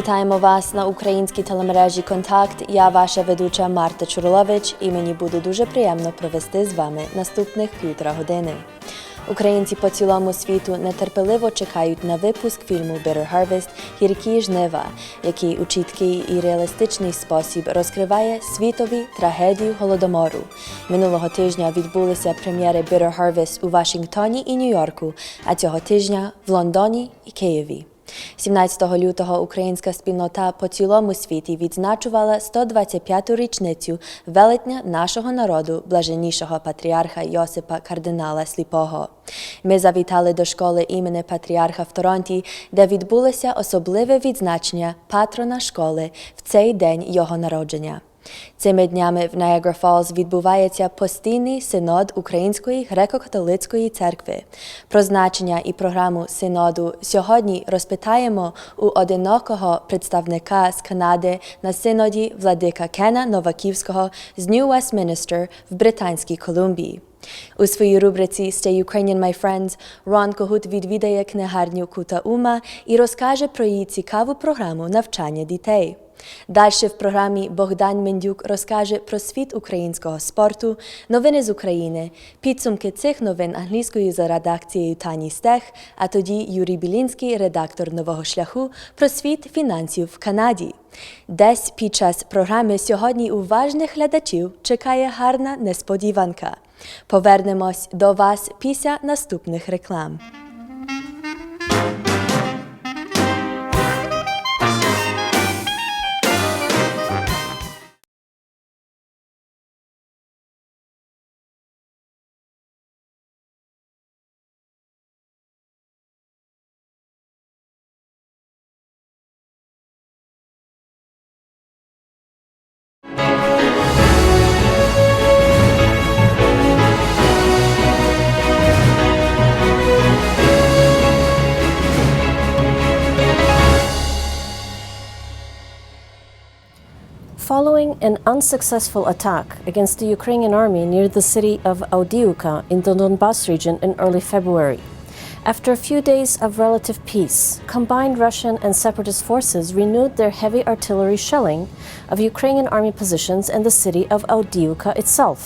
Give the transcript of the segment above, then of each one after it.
Вітаємо вас на українській телемережі «Контакт». Я ваша ведуча Марта Чурлович, і мені буде дуже приємно провести з вами наступних 1,5 години. Українці по цілому світу нетерпеливо чекають на випуск фільму «Bitter Harvest» «Гіркі жнива», який у чіткий і реалістичний спосіб розкриває світові трагедію Голодомору. Минулого тижня відбулися прем'єри «Bitter Harvest» у Вашингтоні і Нью-Йорку, а цього тижня в Лондоні і Києві. 17 лютого українська спільнота по цілому світі відзначувала 125-ту річницю велетня нашого народу, блаженнішого патріарха Йосипа кардинала Сліпого. Ми завітали до школи імені патріарха в Торонті, де відбулося особливе відзначення патрона школи в цей день його народження. Цими днями в Niagara Falls відбувається постійний синод Української греко-католицької церкви. Про значення і програму синоду сьогодні розпитаємо у одинокого представника з Канади на синоді владика Кена Новаківського з New Westminster в Британській Колумбії. У своїй рубриці «Stay Ukrainian, my friends» Рон Когут відвідає книгарню Кута Ума і розкаже про її цікаву програму навчання дітей. Далі в програмі Богдан Мендюк розкаже про світ українського спорту, новини з України, підсумки цих новин англійською за редакцією Тані Стех, а тоді Юрій Білінський, редактор «Нового шляху», про світ фінансів в Канаді. Десь під час програми сьогодні уважних глядачів чекає гарна несподіванка. Повернемось до вас після наступних реклам. Following an unsuccessful attack against the Ukrainian army near the city of Avdiivka in the Donbas region in early February, after a few days of relative peace, combined Russian and separatist forces renewed their heavy artillery shelling of Ukrainian army positions in the city of Avdiivka itself.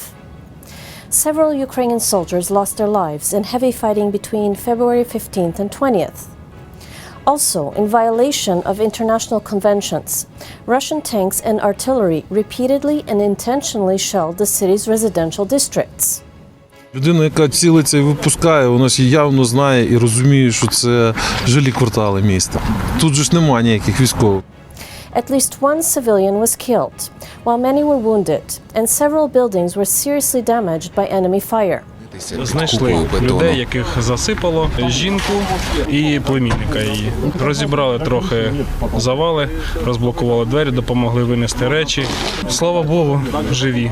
Several Ukrainian soldiers lost their lives in heavy fighting between February 15th and 20th. Also, in violation of international conventions, Russian tanks and artillery repeatedly and intentionally shelled the city's residential districts. Людина, яка цілиться і випускає, вона ж явно знає і розуміє, що це жилі квартали міста. Тут же ж немає ніяких військових. At least one civilian was killed, while many were wounded, and several buildings were seriously damaged by enemy fire. Знайшли людей, яких засипало, жінку і племінника її. Розібрали трохи завали, розблокували двері, допомогли винести речі. Слава Богу, живі.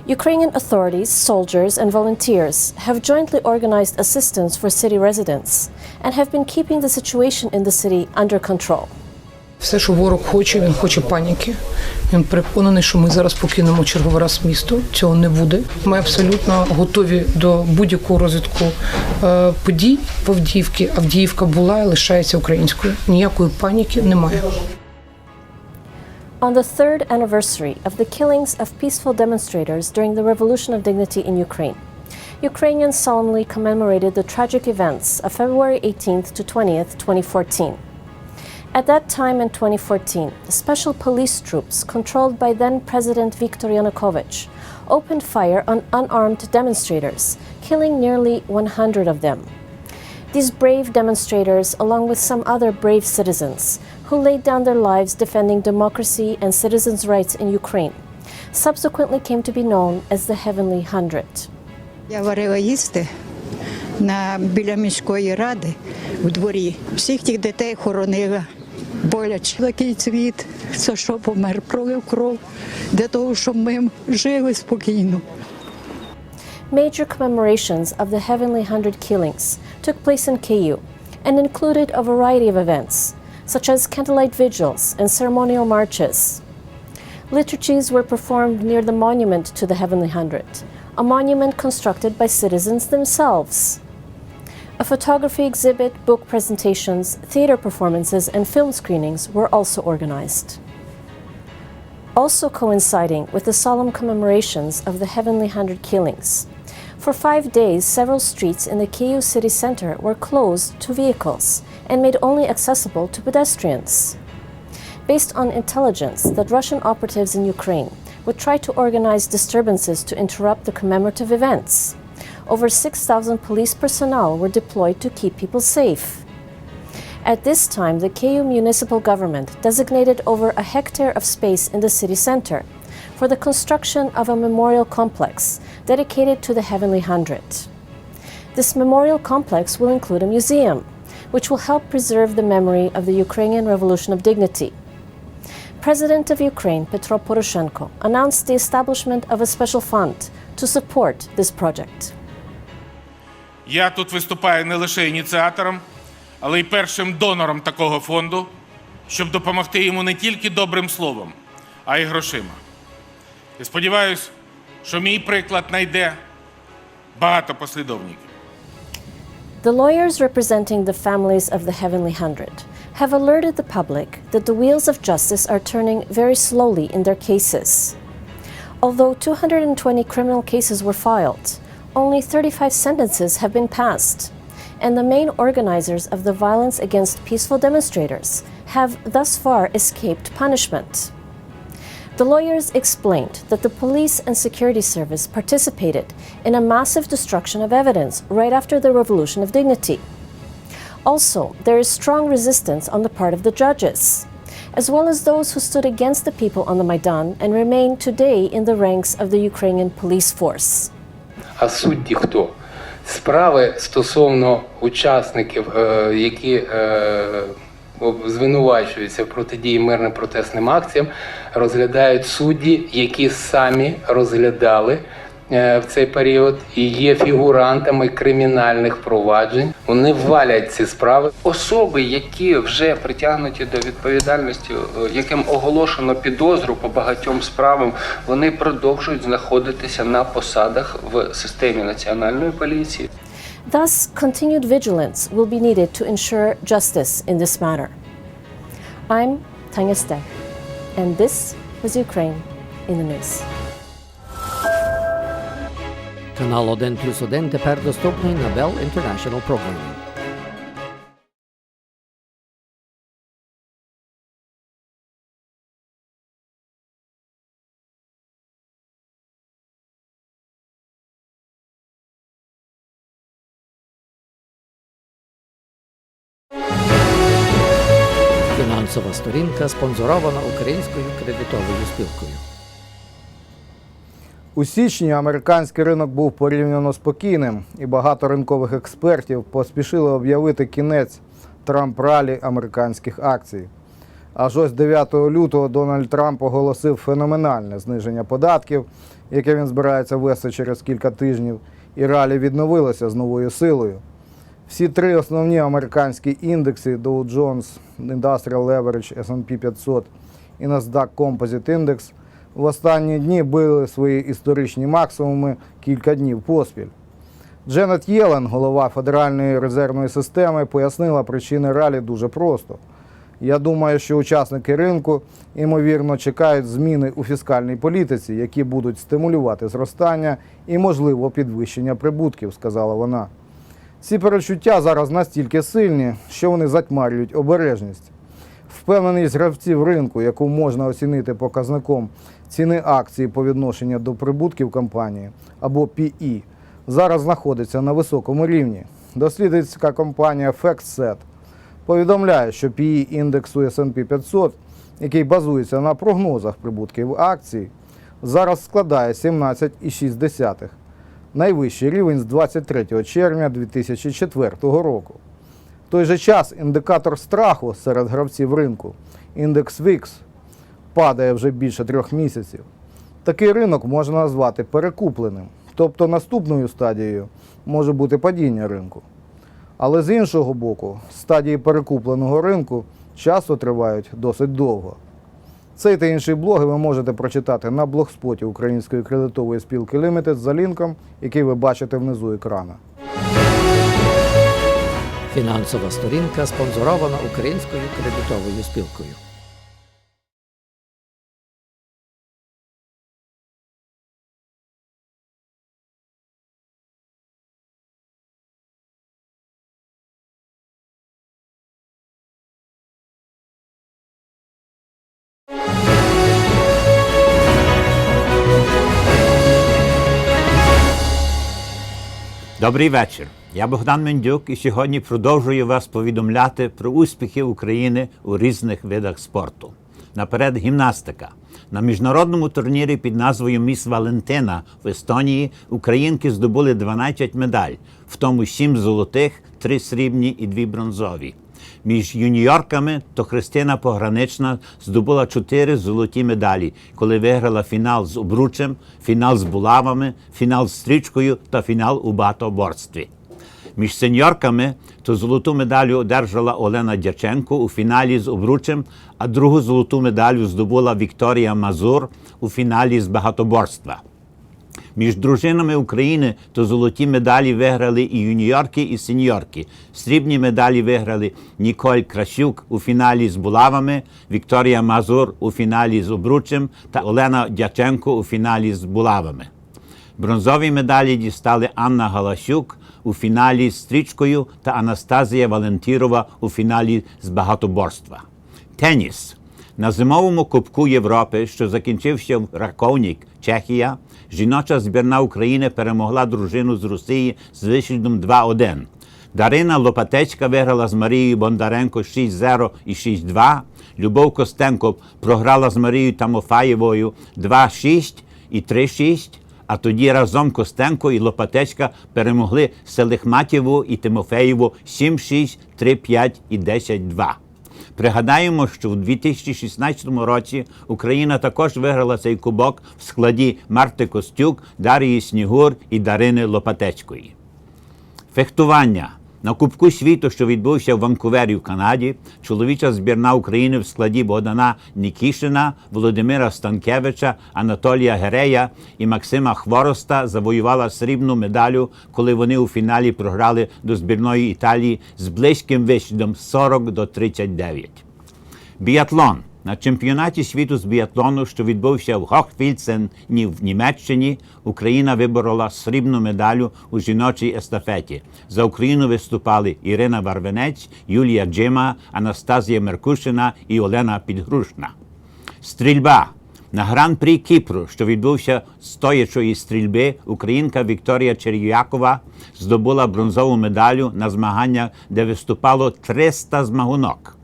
Ukrainian authorities, soldiers and volunteers have jointly organized assistance for city residents and have been keeping the situation in the city under control. Все, що ворог хоче, він хоче паніки. Він переконаний, що ми зараз покинемо черговий раз місто. Цього не буде. Ми абсолютно готові до будь-якого розвитку подій в Авдіївці. Авдіївка була і лишається українською. Ніякої паніки немає. On the third anniversary of the killings of peaceful demonstrators during the Revolution of Dignity in Ukraine, Ukrainians solemnly commemorated the tragic events of February 18th to 20th, 2014. At that time in 2014, the special police troops controlled by then-President Viktor Yanukovych opened fire on unarmed demonstrators, killing nearly 100 of them. These brave demonstrators, along with some other brave citizens who laid down their lives defending democracy and citizens' rights in Ukraine, subsequently came to be known as the Heavenly 100. Я варила їсти біля міської ради у дворі. Всіх тих дітей хоронила. Боляче. Такий цвіт, за що помер, пролив кров, для того, щоб ми жили спокійно. Major commemorations of the Heavenly 100 killings took place in Kyiv and included a variety of events, such as candlelight vigils and ceremonial marches. Liturgies were performed near the monument to the Heavenly 100, a monument constructed by citizens themselves. A photography exhibit, book presentations, theater performances, and film screenings were also organized. Also coinciding with the solemn commemorations of the Heavenly 100 killings, for 5 days, several streets in the Kyiv city center were closed to vehicles and made only accessible to pedestrians. Based on intelligence that Russian operatives in Ukraine would try to organize disturbances to interrupt the commemorative events, over 6,000 police personnel were deployed to keep people safe. At this time, the Kyiv municipal government designated over a hectare of space in the city center for the construction of a memorial complex dedicated to the Heavenly 100. This memorial complex will include a museum, which will help preserve the memory of the Ukrainian Revolution of Dignity. President of Ukraine, Petro Poroshenko, announced the establishment of a special fund to support this project. Я тут виступаю не лише ініціатором, але й першим донором такого фонду, щоб допомогти йому не тільки добрим словом, а й грошима. І сподіваюсь, що мій приклад знайде багато послідовників. The lawyers representing the families of the Heavenly 100 have alerted the public that the wheels of justice are turning very slowly in their cases. Although 220 criminal cases were filed, only 35 sentences have been passed, and the main organizers of the violence against peaceful demonstrators have thus far escaped punishment. The lawyers explained that the police and security service participated in a massive destruction of evidence right after the Revolution of Dignity. Also, there is strong resistance on the part of the judges, as well as those who stood against the people on the Maidan and remain today in the ranks of the Ukrainian police force. А судді хто? Справи стосовно учасників, які звинувачуються в протидії мирним протестним акціям, розглядають судді, які самі розглядали в цей період і є фігурантами кримінальних проваджень. Вони валять ці справи. Особи, які вже притягнуті до відповідальності, яким оголошено підозру по багатьом справам, вони продовжують знаходитися на посадах в системі національної поліції. Thus, continued vigilance will be needed to ensure justice in this matter. I'm Tanya Steck, and this was Ukraine in the News. Канал 1+1 тепер доступний на Bell International Programming. Фінансова сторінка спонсорована Українською кредитовою спілкою. У січні американський ринок був порівняно спокійним, і багато ринкових експертів поспішили об'явити кінець Трамп-ралі американських акцій. Аж ось 9 лютого Дональд Трамп оголосив феноменальне зниження податків, яке він збирається ввести через кілька тижнів, і ралі відновилося з новою силою. Всі три основні американські індекси Dow Jones Industrial Leverage, S&P 500 і NASDAQ Composite Index в останні дні били свої історичні максимуми кілька днів поспіль. Дженет Єлен, голова Федеральної резервної системи, пояснила причини ралі дуже просто. Я думаю, що учасники ринку, ймовірно, чекають зміни у фіскальній політиці, які будуть стимулювати зростання і, можливо, підвищення прибутків, сказала вона. Ці перечуття зараз настільки сильні, що вони затьмарюють обережність. Впевненість гравців ринку, яку можна оцінити показником ціни акції по відношенню до прибутків компанії, або PE, зараз знаходиться на високому рівні. Дослідницька компанія FactSet повідомляє, що PE індексу S&P 500, який базується на прогнозах прибутків акцій, зараз складає 17,6. Найвищий рівень з 23 червня 2004 року. В той же час індикатор страху серед гравців ринку, індекс VIX, падає вже більше 3 місяців. Такий ринок можна назвати перекупленим, тобто наступною стадією може бути падіння ринку. Але з іншого боку, стадії перекупленого ринку часто тривають досить довго. Цей та інший блоги ви можете прочитати на блогспоті Української кредитової спілки Limited за лінком, який ви бачите внизу екрану. Фінансова сторінка спонсорована Українською кредитовою спілкою. Добрий вечір. Я Богдан Мендюк і сьогодні продовжую вас повідомляти про успіхи України у різних видах спорту. Наперед гімнастика. На міжнародному турнірі під назвою «Міс Валентина» в Естонії українки здобули 12 медаль, в тому 7 золотих, 3 срібні і 2 бронзові. Між юніорками то Христина Погранична здобула 4 золоті медалі, коли виграла фінал з обручем, фінал з булавами, фінал з стрічкою та фінал у багатоборстві. Між сеньорками то золоту медалю одержала Олена Дяченко у фіналі з обручем, а другу золоту медалю здобула Вікторія Мазур у фіналі з багатоборства. Між дружинами України то золоті медалі виграли і юніорки, і сеньорки. Срібні медалі виграли Ніколь Красюк у фіналі з булавами, Вікторія Мазур у фіналі з обручем та Олена Дяченко у фіналі з булавами. Бронзові медалі дістали Анна Галасюк у фіналі з стрічкою та Анастазія Валентірова у фіналі з багатоборства. Теніс. На зимовому Кубку Європи, що закінчився в Раковнік, Чехія, жіноча збірна України перемогла дружину з Росії з вишкідом 2-1. Дарина Лопатецька виграла з Марією Бондаренко 6-0 і 6-2. Любов Костенко програла з Марією Тамофаєвою 2-6 і 3-6. А тоді разом Костенко і Лопатецька перемогли Селихматєву і Тимофеєву 7-6, 3-5 і 10-2. Пригадаємо, що в 2016 році Україна також виграла цей кубок в складі Марти Костюк, Дар'ї Снігур і Дарини Лопатецької. Фехтування. На Кубку світу, що відбувся в Ванкувері в Канаді, чоловіча збірна України в складі Богдана Нікішина, Володимира Станкевича, Анатолія Герея і Максима Хвороста завоювала срібну медалю, коли вони у фіналі програли до збірної Італії з близьким вишкідом 40-39. Біатлон. На чемпіонаті світу з біатлону, що відбувся в Хохфільцені в Німеччині, Україна виборола срібну медалю у жіночій естафеті. За Україну виступали Ірина Варвенець, Юлія Джима, Анастазія Меркушина і Олена Підгрушна. Стрільба. На Гран-прі Кіпру, що відбувся з стоячої стрільби, українка Вікторія Черв'якова здобула бронзову медалю на змаганнях, де виступало 300 змагунок.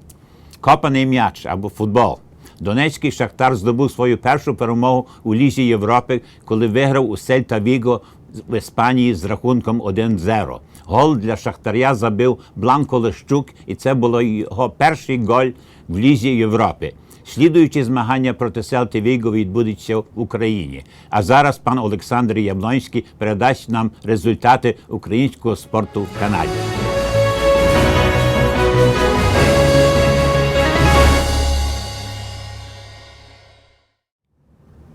Копаний м'яч або футбол. Донецький Шахтар здобув свою першу перемогу у Лізі Європи, коли виграв у Сельта-Віго в Іспанії з рахунком 1-0. Гол для Шахтаря забив Бланко Лещук, і це було його перший гол в Лізі Європи. Слідуючі змагання проти Сельти-Віго відбудуться в Україні. А зараз пан Олександр Яблонський передасть нам результати українського спорту в Канаді.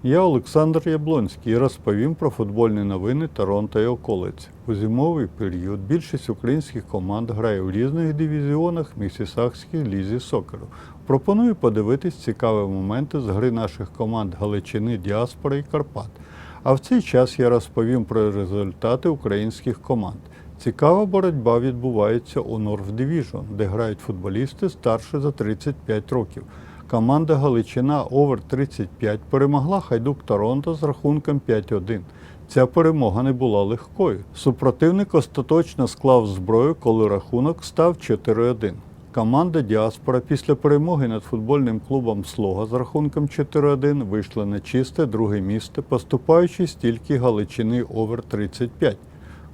Я Олександр Яблонський і розповім про футбольні новини Торонто і околиць. У зимовий період більшість українських команд грає у різних дивізіонах Місісагській лізі сокеру. Пропоную подивитись цікаві моменти з гри наших команд Галичини, Діаспори і Карпат. А в цей час я розповім про результати українських команд. Цікава боротьба відбувається у North Division, де грають футболісти старші за 35 років. Команда Галичина Over 35 перемогла Хайдук Торонто з рахунком 5-1. Ця перемога не була легкою. Супротивник остаточно склав зброю, коли рахунок став 4-1. Команда Діаспора після перемоги над футбольним клубом Слога з рахунком 4-1 вийшла на чисте друге місце, поступаючись тільки Галичини Over 35.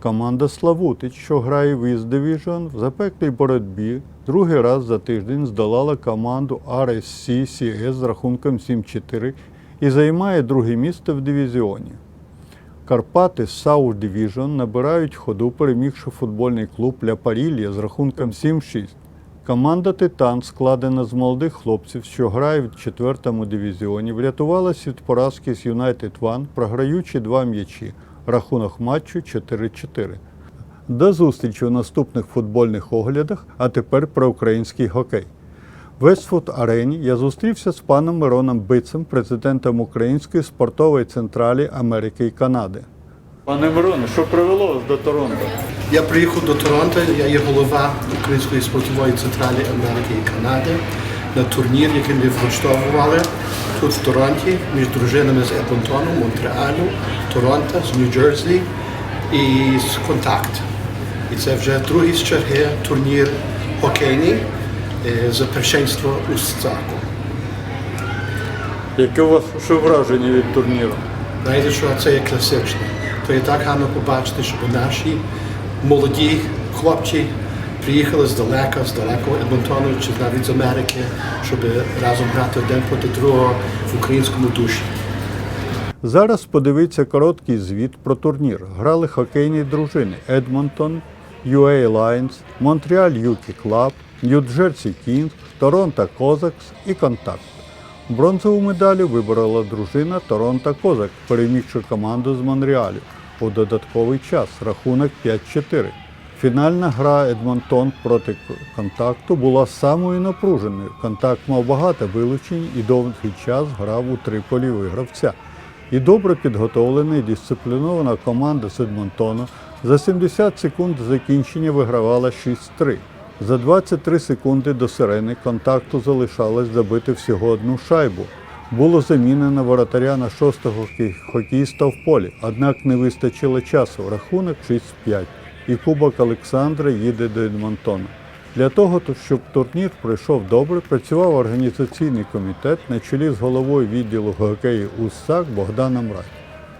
Команда Славутич, що грає в East Division, в запеклій боротьбі другий раз за тиждень здолала команду RSC CS з рахунком 7-4 і займає друге місце в дивізіоні. Карпати з South Division набирають ходу, перемігши футбольний клуб Ля Парілля з рахунком 7-6. Команда «Титан», складена з молодих хлопців, що грають в 4-му дивізіоні, врятувалася від поразки з United One, програючи 2 м'ячі. Рахунок матчу 4-4. До зустрічі у наступних футбольних оглядах, а тепер про український хокей. В Вестфуд-арені я зустрівся з паном Мироном Бицем, президентом Української спортової централі Америки і Канади. Пане Мироне, що привело вас до Торонто? Я приїхав до Торонто, я є голова Української спортової централі Америки і Канади на турнір, який ми влаштовували тут в Торонті між дружинами з Едмонтону, Монреалю, Торонто, з Нью-Джерсі і з Контакт. І це вже другий з черги турнір хокейний за першенство у Сцаку. Яке у вас враження від турніру? Знаєте, що це є класичне. То є так гарно побачити, щоб наші молоді хлопці приїхали з далекого Едмонтону чи навіть з Америки, щоб разом грати один проти другого в українському душі. Зараз подивіться короткий звіт про турнір. Грали хокейні дружини Едмонтон, UA Lions, Монреаль Юкі Клаб, Нью-Джерсі Кінгс, Торонто Козакс і Контакт. Бронзову медалю виборола дружина Торонто Козак, перемігши команду з Монреалю у додатковий час, рахунок 5-4. Фінальна гра Едмонтон проти Контакту була самою напруженою. Контакт мав багато вилучень і довгий час грав у 3 польових гравця. І добре підготовлена і дисциплінована команда з Едмонтону за 70 секунд до закінчення вигравала 6-3. За 23 секунди до сирени Контакту залишалось забити всього одну шайбу. Було замінено воротаря на 6-го хокеїста в полі, однак не вистачило часу. Рахунок 6-5. І Кубок Олександра їде до Едмонтона. Для того, щоб турнір пройшов добре, працював організаційний комітет на чолі з головою відділу хокею УССАК Богданом Рай.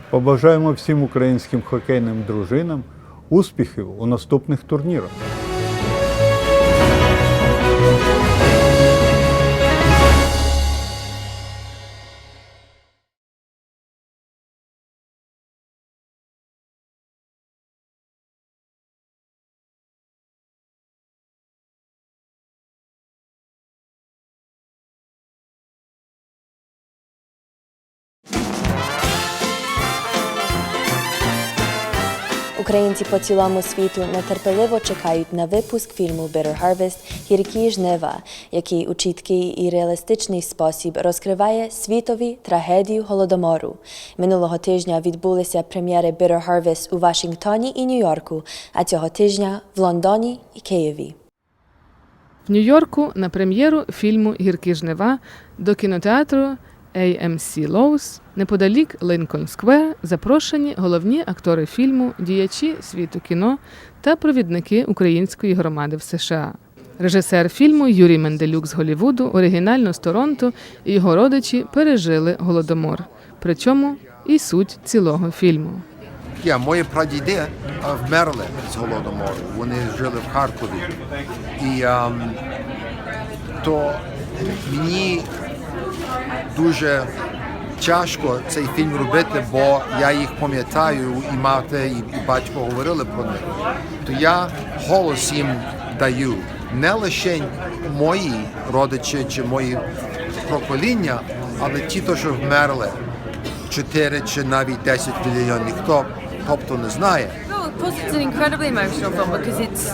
Побажаємо всім українським хокейним дружинам успіхів у наступних турнірах. Українці по цілому світу нетерпеливо чекають на випуск фільму «Bitter Harvest» «Гіркі жнива», який у чіткий і реалістичний спосіб розкриває світові трагедію Голодомору. Минулого тижня відбулися прем'єри «Bitter Harvest» у Вашингтоні і Нью-Йорку, а цього тижня в Лондоні і Києві. В Нью-Йорку на прем'єру фільму «Гіркі жнива» до кінотеатру AMC Lowe's неподалік Лінкольн-сквер запрошені головні актори фільму, діячі світу кіно та провідники української громади в США. Режисер фільму Юрій Менделюк з Голлівуду оригінально з Торонто і його родичі пережили Голодомор. Причому і суть цілого фільму. Мої прадіди вмерли з Голодомору. Вони жили в Харкові. І то мені дуже тяжко цей фільм робити, бо я їх пам'ятаю, і мати, і батько говорили про них. То я голос їм даю. Не лише мої родичі чи мої покоління, але ті, що вмерли. 4 чи навіть 10 мільйонів. Ніхто, тобто, не знає. Of course, it's an incredibly emotional film because it's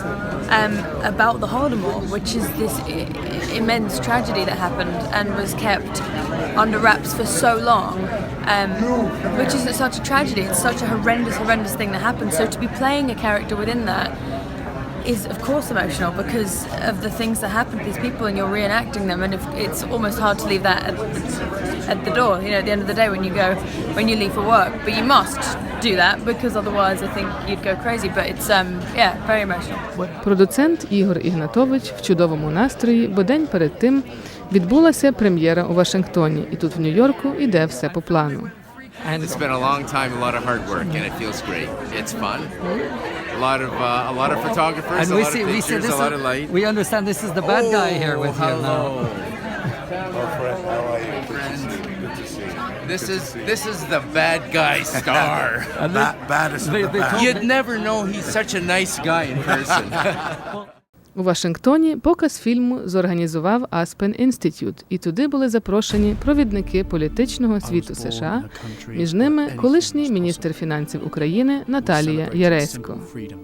about the Holodomor, which is this immense tragedy that happened and was kept under wraps for so long, which is such a tragedy. It's such a horrendous thing that happened. So to be playing a character within that is, of course, emotional because of the things that happen to these people, and you're reenacting them, and it's almost hard to leave that at the door, you know, at the end of the day when you leave for work. But you must do that because otherwise I think you'd go crazy. But it's very emotional. Продуцент Ігор Ігнатович в чудовому настрої, бо день перед тим відбулася прем'єра у Вашингтоні, і тут в Нью-Йорку іде все по плану. It's been a long time, a lot of hard work, and it feels great. It's fun. A lot of photographers, and a lot of pictures, a lot of light. We understand this is the bad guy here with you now. This is the bad guy star. Baddest of the bad. You'd never know he's such a nice guy in person. У Вашингтоні показ фільму зорганізував Aspen Institute, і туди були запрошені провідники політичного світу США, між ними колишній міністр фінансів України Наталія Яресько.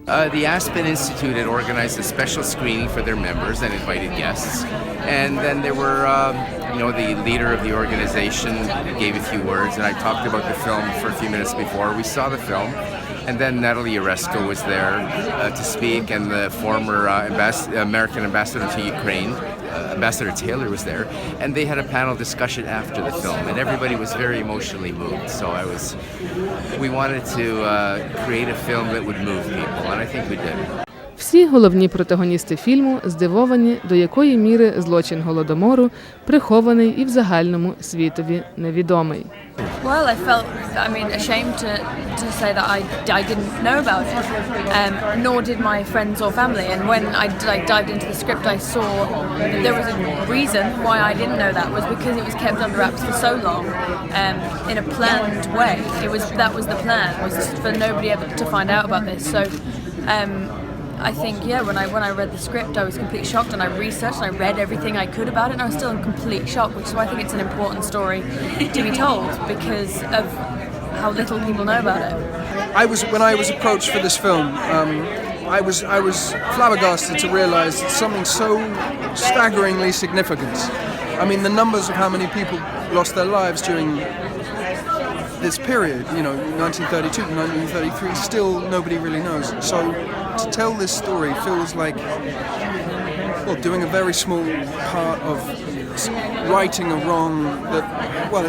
The Aspen Institute had organized a special screening for their members and invited guests. And then there were, the leader of the organization gave a few words, and I talked about the film for a few minutes before. We saw the film, and then Natalie Yaresko was there to speak, and the former American ambassador to Ukraine, Ambassador Taylor, was there, and they had a panel discussion after the film, and everybody was very emotionally moved. So we wanted to create a film that would move people, and I think we did. Всі головні протагоністи фільму здивовані, до якої міри злочин Голодомору прихований і в загальному світові невідомий. Well, I felt, ashamed to say that I didn't know about it, nor did my friends or family. And when I dived into the script, I saw that there was a reason why I didn't know that was because it was kept under wraps for so long, in a planned way. That was the plan, was for nobody ever to find out about this. So, I think, when I read the script, I was completely shocked, and I researched and I read everything I could about it, and I was still in complete shock, which is why I think it's an important story to be told because of how little people know about it. When I was approached for this film, I was flabbergasted to realize that something so staggeringly significant. I mean, the numbers of how many people lost their lives during this period, 1932 to 1933, still nobody really knows. So to tell this story feels like, doing a very small part of righting a wrong that,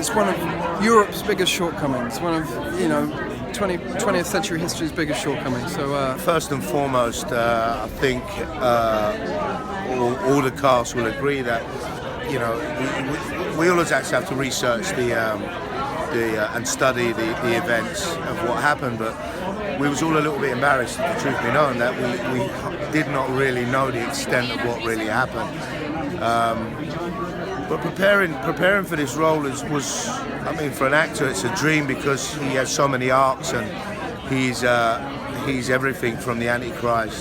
it's one of Europe's biggest shortcomings, one of, 20th century history's biggest shortcomings. So first and foremost, I think all the cast will agree that, we always actually have to research and study the events of what happened, but we was all a little bit embarrassed, the truth be known, that we did not really know the extent of what really happened. But preparing for this role was for an actor, it's a dream because he has so many arcs, and he's everything from the Antichrist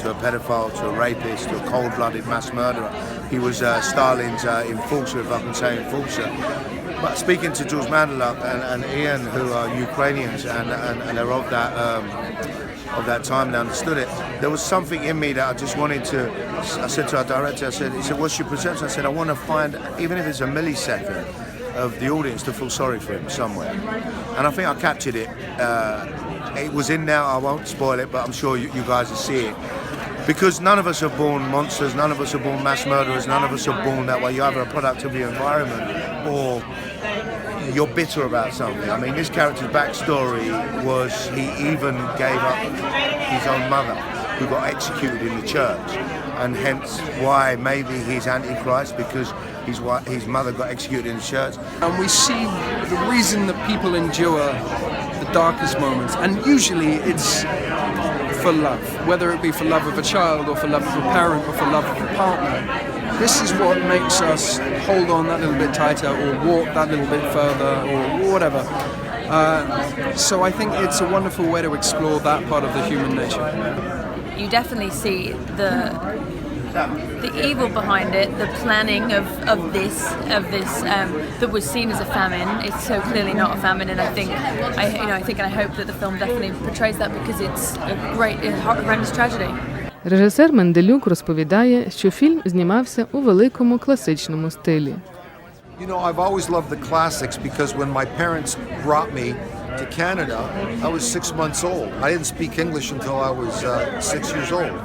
to a pedophile, to a rapist, to a cold-blooded mass murderer. He was Stalin's enforcer, if I can say enforcer. But speaking to Jules Mandeluk and Ian, who are Ukrainians and are of that time and understood it, there was something in me that I just wanted to. I said to our director, he said, "What's your perception?" I said, "I want to find, even if it's a millisecond, of the audience to feel sorry for him somewhere." And I think I captured it. It was in there. I won't spoil it, but I'm sure you guys will see it. Because none of us are born monsters, none of us are born mass murderers, none of us are born that way. You're either a product of your environment or you're bitter about something. I mean, this character's backstory was he even gave up his own mother, who got executed in the church, and hence why maybe he's Antichrist, because his mother got executed in the church. And we see the reason that people endure the darkest moments, and usually it's for love, whether it be for love of a child or for love of a parent or for love of a partner. This is what makes us hold on that little bit tighter or walk that little bit further or whatever. So I think it's a wonderful way to explore that part of the human nature. You definitely see the evil behind it, the planning of this that was seen as a famine. It's so clearly not a famine, and I think and I hope that the film definitely portrays that because it's a horrendous tragedy. Режисер Менделюк розповідає, що фільм знімався у великому класичному стилі. I've always loved the classics because when my parents brought me to Canada, I was 6 months old. I didn't speak English until I was 6 years old.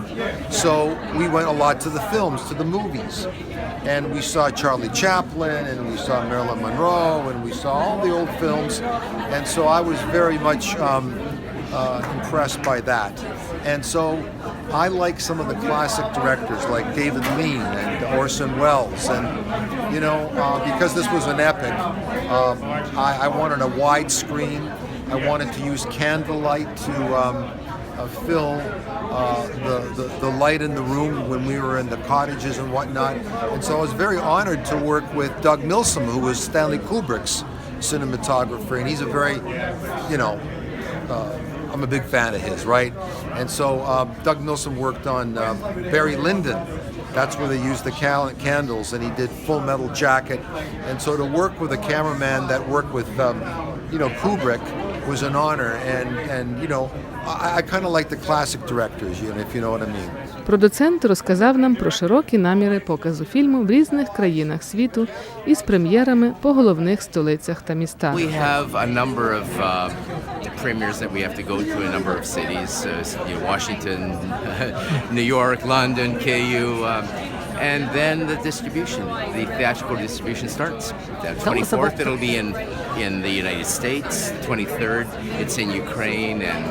So we went a lot to the films, to the movies. And we saw Charlie Chaplin, and we saw Marilyn Monroe, and we saw all the old films. And so I was very much impressed by that. And so I like some of the classic directors like David Lean and Orson Welles. And, because this was an epic, I wanted a wide screen. I wanted to use candlelight to fill the light in the room when we were in the cottages and whatnot. And so I was very honored to work with Doug Milsom, who was Stanley Kubrick's cinematographer. And he's a very, I'm a big fan of his, right? And so Doug Milsom worked on Barry Lyndon. That's where they used the candles, and he did Full Metal Jacket. And so to work with a cameraman that worked with, Kubrick was an honor. And I kind of like the classic directors, if you know what I mean. Продуцент розказав нам про широкі наміри показу фільму в різних країнах світу із прем'єрами по головних столицях та містах. We have a number of premieres that we have to go to in a number of cities, Washington, New York, London, KU, and then the distribution, the theatrical distribution starts. The 24th it'll be in the United States, the 23rd it's in Ukraine and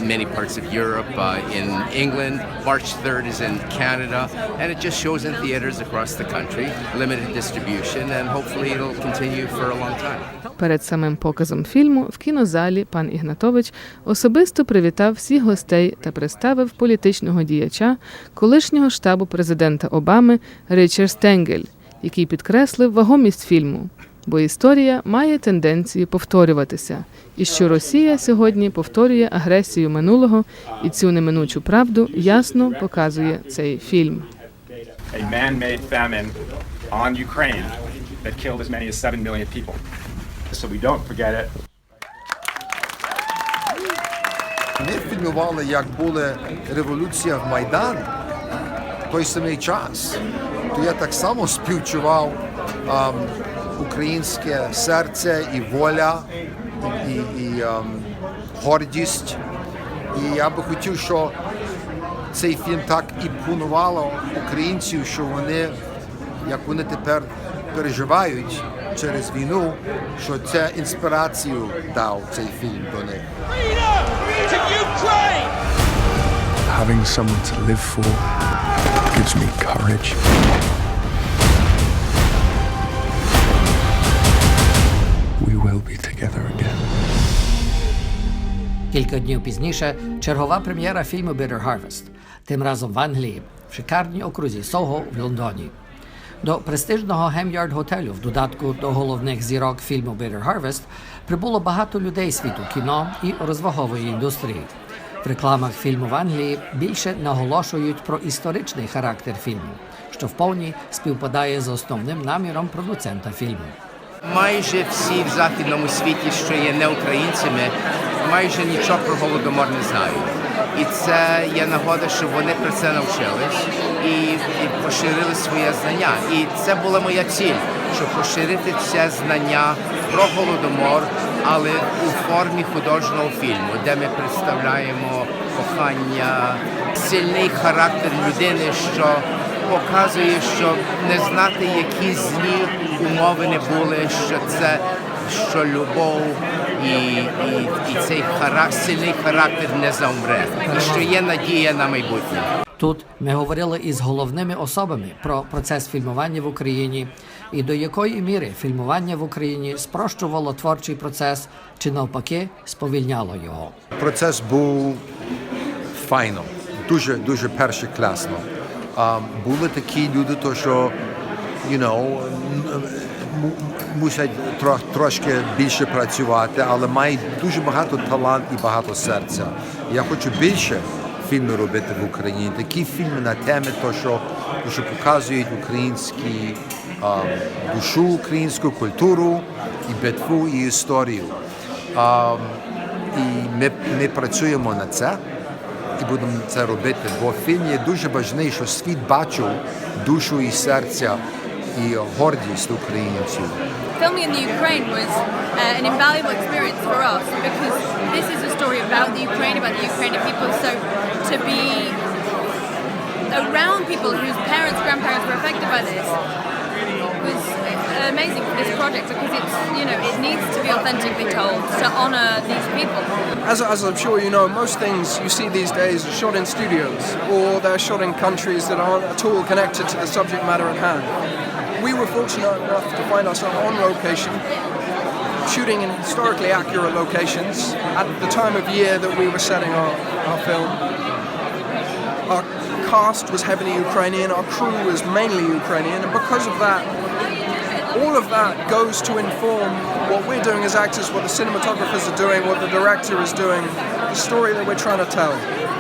in many parts of Europe, in England, March 3rd is in Canada, and it just shows in theaters across the country, limited distribution, and hopefully it'll continue for a long time. Перед самим показом фільму в кінозалі пан Ігнатович особисто привітав всіх гостей та представив політичного діяча, колишнього штабу президента Обами Ричард Стенгель, який підкреслив вагомість фільму, бо історія має тенденцію повторюватися, і що Росія сьогодні повторює агресію минулого, і цю неминучу правду ясно показує цей фільм. A man-made famine on Ukraine that killed as many as 7 million people. So we don't forget it. Ми фільмували, як була революція в Майдан в той самий час. То я так само співчував українське серце і воля, і гордість. І я би хотів, що цей фільм так імпонувало українців, що вони, як вони тепер переживають через війну, що це інспірацію дав цей фільм до них. Having someone to live for gives me courage. We will be together again. Кілька днів пізніше чергова прем'єра фільму «Bitter Harvest», тим разом в Англії, в шикарній окрузі Сого в Лондоні. До престижного Гем'ярд-готелю, в додатку до головних зірок фільму «Bitter Harvest», прибуло багато людей світу кіно і розвагової індустрії. В рекламах фільму в Англії більше наголошують про історичний характер фільму, що вповні співпадає з основним наміром продуцента фільму. Майже всі в західному світі, що є не українцями, майже нічого про Голодомор не знають. І це є нагода, щоб вони про це навчились і поширили своє знання. І це була моя ціль, щоб поширити це знання про Голодомор, але у формі художнього фільму, де ми представляємо кохання, сильний характер людини, що показує, що не знати, які злі умови не були, що любов і цей сильний характер не завмре, і що є надія на майбутнє. Тут ми говорили із головними особами про процес фільмування в Україні і до якої міри фільмування в Україні спрощувало творчий процес чи навпаки сповільняло його. Процес був файно, дуже першокласно. Були такі люди, то що, мусять трошки більше працювати, але мають дуже багато таланту і багато серця. Я хочу більше фільмів робити в Україні. Такі фільми на теми, що показують українську душу, українську культуру, і битву, і історію. І ми працюємо на це. І будемо це робити, бо фільм є дуже важливий, що світ бачив душу і серця і гордість українців. Filming in the Ukraine was an invaluable experience for us because this is a story about the Ukrainian people. So to be around people whose parents, grandparents were affected by this was amazing for this project because it's, it needs to be authentically told to honor these people. As I'm sure you know, most things you see these days are shot in studios or they're shot in countries that aren't at all connected to the subject matter at hand. We were fortunate enough to find ourselves on location, shooting in historically accurate locations at the time of year that we were setting our film. Our cast was heavily Ukrainian, our crew was mainly Ukrainian, and because of that, all of that goes to inform what we're doing as actors, what the cinematographers are doing, what the director is doing, the story that we're trying to tell.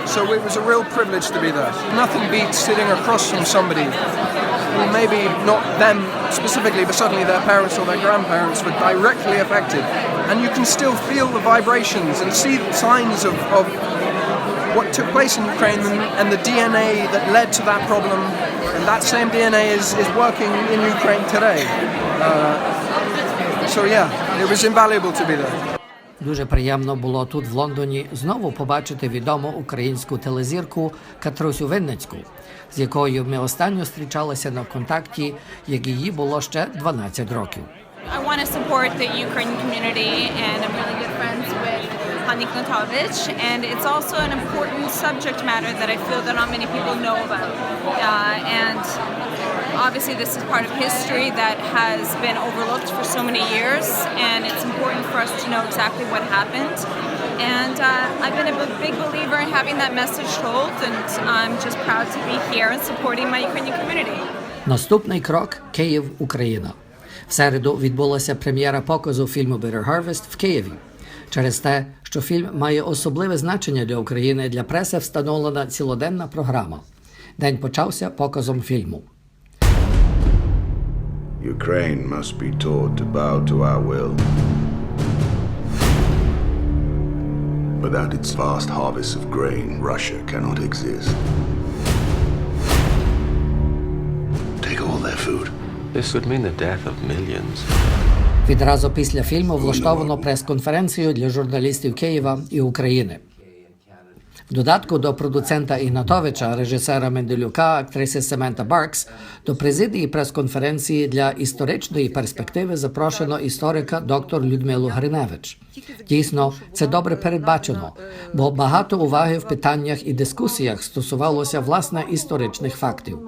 So it was a real privilege to be there. Nothing beats sitting across from somebody who maybe not them specifically, but suddenly their parents or their grandparents were directly affected. And you can still feel the vibrations and see signs of what took place in Ukraine and the DNA that led to that problem. And that same DNA is working in Ukraine today. So yeah, it was invaluable to be there. Дуже приємно було тут, в Лондоні, знову побачити відому українську телезірку Катрусю Винницьку, з якою ми останньо зустрічалися на «Контакті», як їй було ще 12 років. I want to support the Ukrainian community, and I'm really good friends with Kontakt, and it's also an important subject matter that I feel that not many people know about. And obviously this is part of history that has been overlooked for so many years, and it's important for us to know exactly what happened. And I've been a big believer in having that message told, and I'm just proud to be here and supporting my Ukrainian community. Наступний крок – Київ, Україна. В середу відбулася прем'єра показу фільму «Bitter Harvest» в Києві. Через те, що фільм має особливе значення для України, для преси встановлена цілоденна програма. День почався показом фільму. Ukraine must be taught to bow to our will. Without its vast harvests of grain, Russia cannot exist. Take all their food. This would mean the death of millions. Відразу після фільму влаштовано прес-конференцію для журналістів Києва і України. В додатку до продуцента Ігнатовича, режисера Менделюка, актриси Семента Баркс, до президії прес-конференції для історичної перспективи запрошено історика доктор Людмилу Гриневич. Дійсно, це добре передбачено, бо багато уваги в питаннях і дискусіях стосувалося, власне, історичних фактів.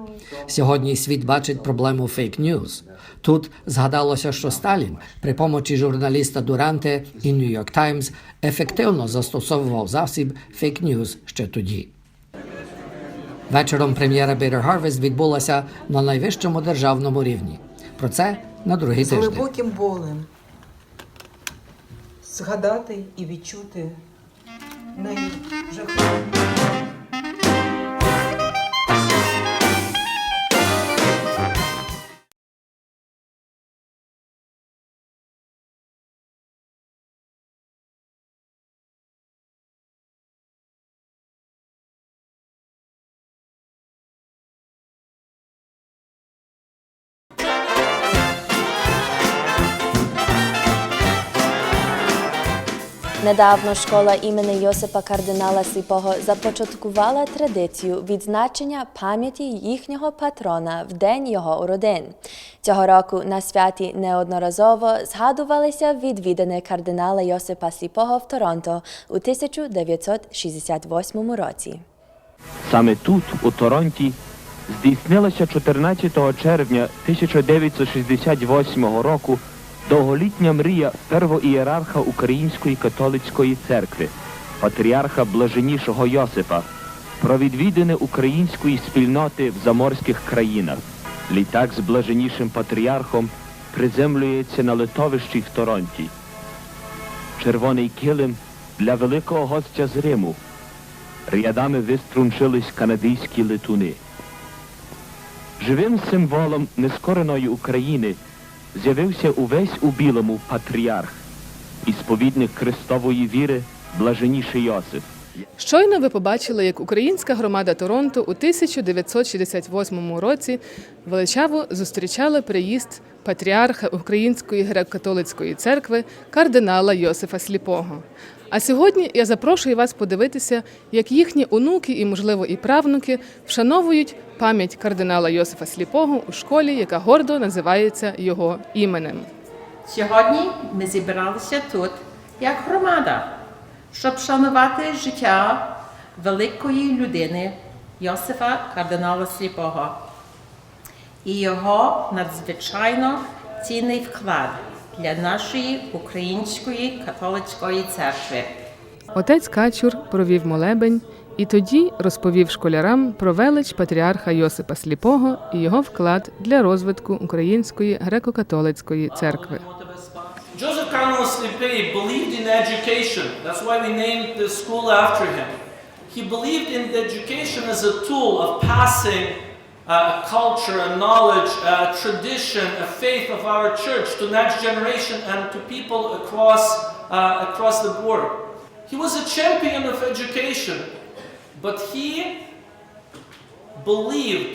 Сьогодні світ бачить проблему фейк-ньюз. Тут згадалося, що Сталін при помочі журналіста Дуранте і New York Times ефективно застосовував засіб фейк-ньюз ще тоді. Вечором прем'єра «Bitter Harvest» відбулася на найвищому державному рівні. Про це на другий тиждень. З глибоким болем згадати і відчути найжахливіше. Недавно школа імені Йосипа кардинала Сліпого започаткувала традицію відзначення пам'яті їхнього патрона в день його уродин. Цього року на святі неодноразово згадувалися відвідини кардинала Йосипа Сліпого в Торонто у 1968 році. Саме тут, у Торонті, здійснилася 14 червня 1968 року довголітня мрія первоієрарха Української католицької церкви, патріарха Блаженнішого Йосипа, про відвідини української спільноти в заморських країнах. Літак з Блаженнішим патріархом приземлюється на литовищі в Торонті. Червоний килим для великого гостя з Риму. Рядами виструнчились канадійські летуни. Живим символом нескореної України з'явився увесь у білому патріарх, і сповідник Христової віри Блаженніший Йосип. Щойно ви побачили, як українська громада Торонто у 1968 році величаво зустрічала приїзд патріарха Української греко-католицької церкви кардинала Йосифа Сліпого. А сьогодні я запрошую вас подивитися, як їхні онуки і, можливо, і правнуки вшановують пам'ять кардинала Йосифа Сліпого у школі, яка гордо називається його іменем. Сьогодні ми зібралися тут як громада, щоб шанувати життя великої людини Йосифа кардинала Сліпого і його надзвичайно цінний вклад для нашої Української католицької церкви. Отець Качур провів молебень І тоді розповів школярам про велич патріарха Йосипа Сліпого і його вклад для розвитку Української греко-католицької церкви. Joseph Cardinal Slipé believed in education. That's why we named the school after him. He believed in education as a tool of passing a culture, a knowledge, a tradition, a faith of our church to next generation and to people across the board. He was a champion of education, but he believed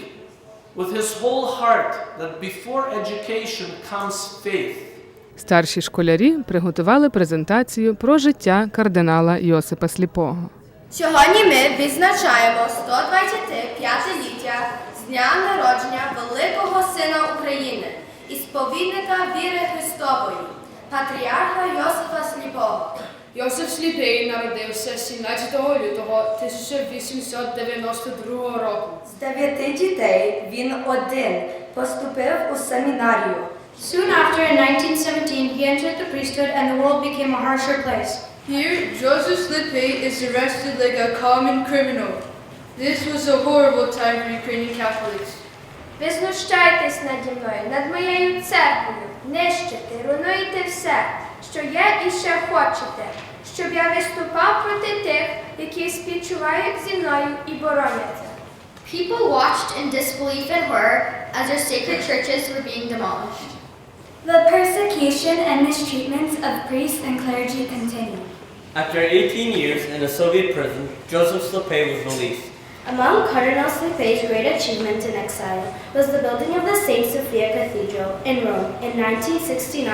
with his whole heart that before education comes faith. Старші школярі приготували презентацію про життя кардинала Йосипа Сліпого. Сьогодні ми відзначаємо 125-ліття з дня народження великого сина України і сповідника віри Христової, патріарха Йосипа Сліпого. Йосип Сліпий народився 17 лютого 1892 року. З 9 дітей він один поступив у семінарію. Soon after, in 1917, he entered the priesthood and the world became a harsher place. Here, Joseph Slipy is arrested like a common criminal. This was a horrible time for Ukrainian Catholics. Ви знущаєтесь наді мною, над моєю церквою, нищите, руйнуєте все, що є і ще хочете, щоб я виступав проти тих, які співчувають зі мною і бороняться. People watched in disbelief and horror as their sacred churches were being demolished. The persecution and mistreatments of priests and clergy continued. After 18 years in a Soviet prison, Joseph Slipy was released. Among Cardinal Slipy's great achievements in exile was the building of the St. Sophia Cathedral in Rome in 1969.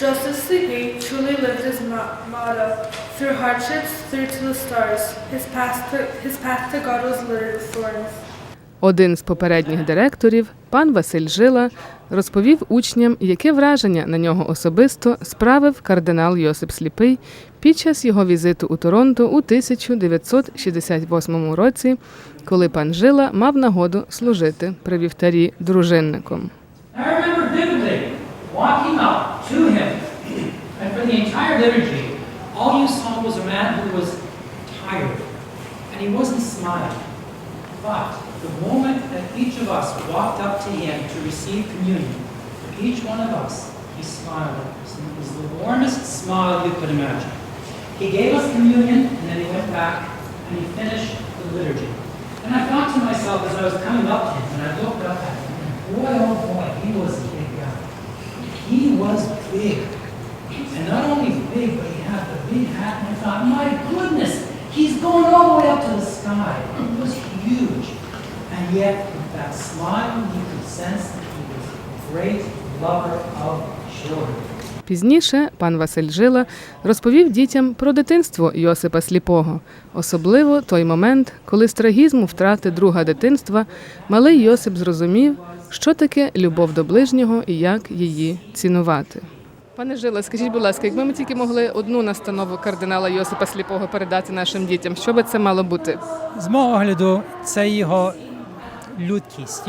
Joseph Slipy truly lived his motto, through hardships, through to the stars. His path to God was littered with thorns. Один з попередніх директорів, пан Василь Жила, розповів учням, яке враження на нього особисто справив кардинал Йосип Сліпий під час його візиту у Торонто у 1968 році, коли пан Жила мав нагоду служити при вівтарі дружинником. I remember vividly walking up to him, and for the entire liturgy, all you saw was a man who was tired, and he wasn't smiling. But the moment that each of us walked up to him to receive communion, for each one of us, he smiled at us. And it was the warmest smile you could imagine. He gave us communion, and then he went back, and he finished the liturgy. And I thought to myself as I was coming up to him, and I looked up at him, and boy, oh boy, he was a big guy. He was big. And not only big, but he had the big hat, and I thought, my goodness, he's going all the way up to the sky. It was huge. And yet, with that smile, you could sense that he was a great lover of children. Пізніше пан Василь Жила розповів дітям про дитинство Йосипа Сліпого, особливо той момент, коли з трагізму втрати друга дитинства малий Йосип зрозумів, що таке любов до ближнього і як її цінувати. Пане Жила, скажіть, будь ласка, якби ми тільки могли одну настанову кардинала Йосипа Сліпого передати нашим дітям, що би це мало бути? З мого огляду, це його людськість,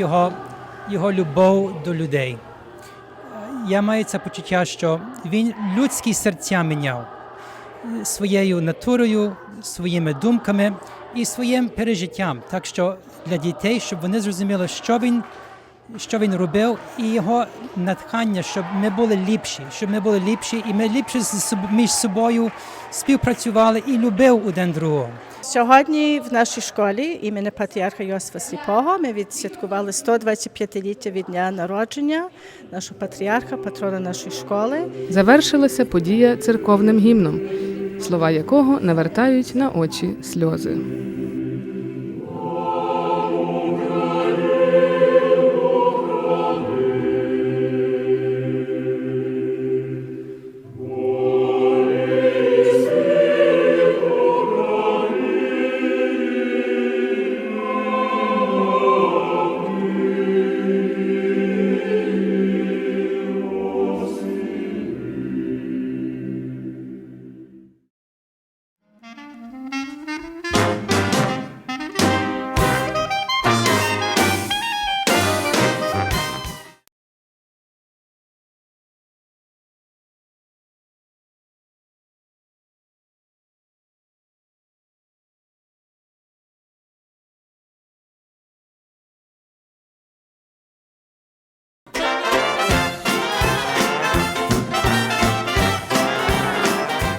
його любов до людей. Я маю це почуття, що він людські серця міняв своєю натурою, своїми думками і своїм пережиттям. Так що для дітей, щоб вони зрозуміли, що він робив, і його натхнення, щоб ми були ліпші, і ми ліпше між собою співпрацювали і любив один другого. Сьогодні в нашій школі імені патріарха Йосифа Сліпого ми відсвяткували 125-ліття від дня народження нашого патріарха, патрона нашої школи. Завершилася подія церковним гімном, слова якого навертають на очі сльози.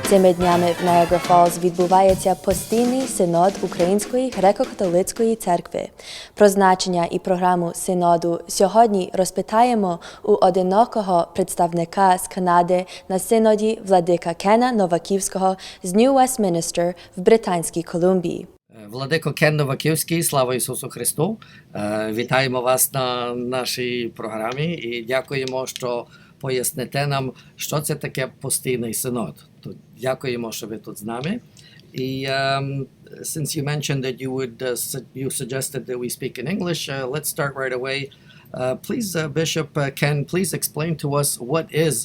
Цими днями в Niagara Falls відбувається постійний синод Української греко-католицької церкви. Про значення і програму синоду сьогодні розпитаємо у одинокого представника з Канади на синоді владика Кена Новаківського з New Westminster в Британській Колумбії. Владико Кен Новаківський, слава Ісусу Христу! Вітаємо вас на нашій програмі і дякуємо, що поясните нам, що це таке постійний синод. Дякуємо, що ви тут з нами. І since you mentioned that you suggested that we speak in English, let's start right away. Please, Bishop Ken, please explain to us what is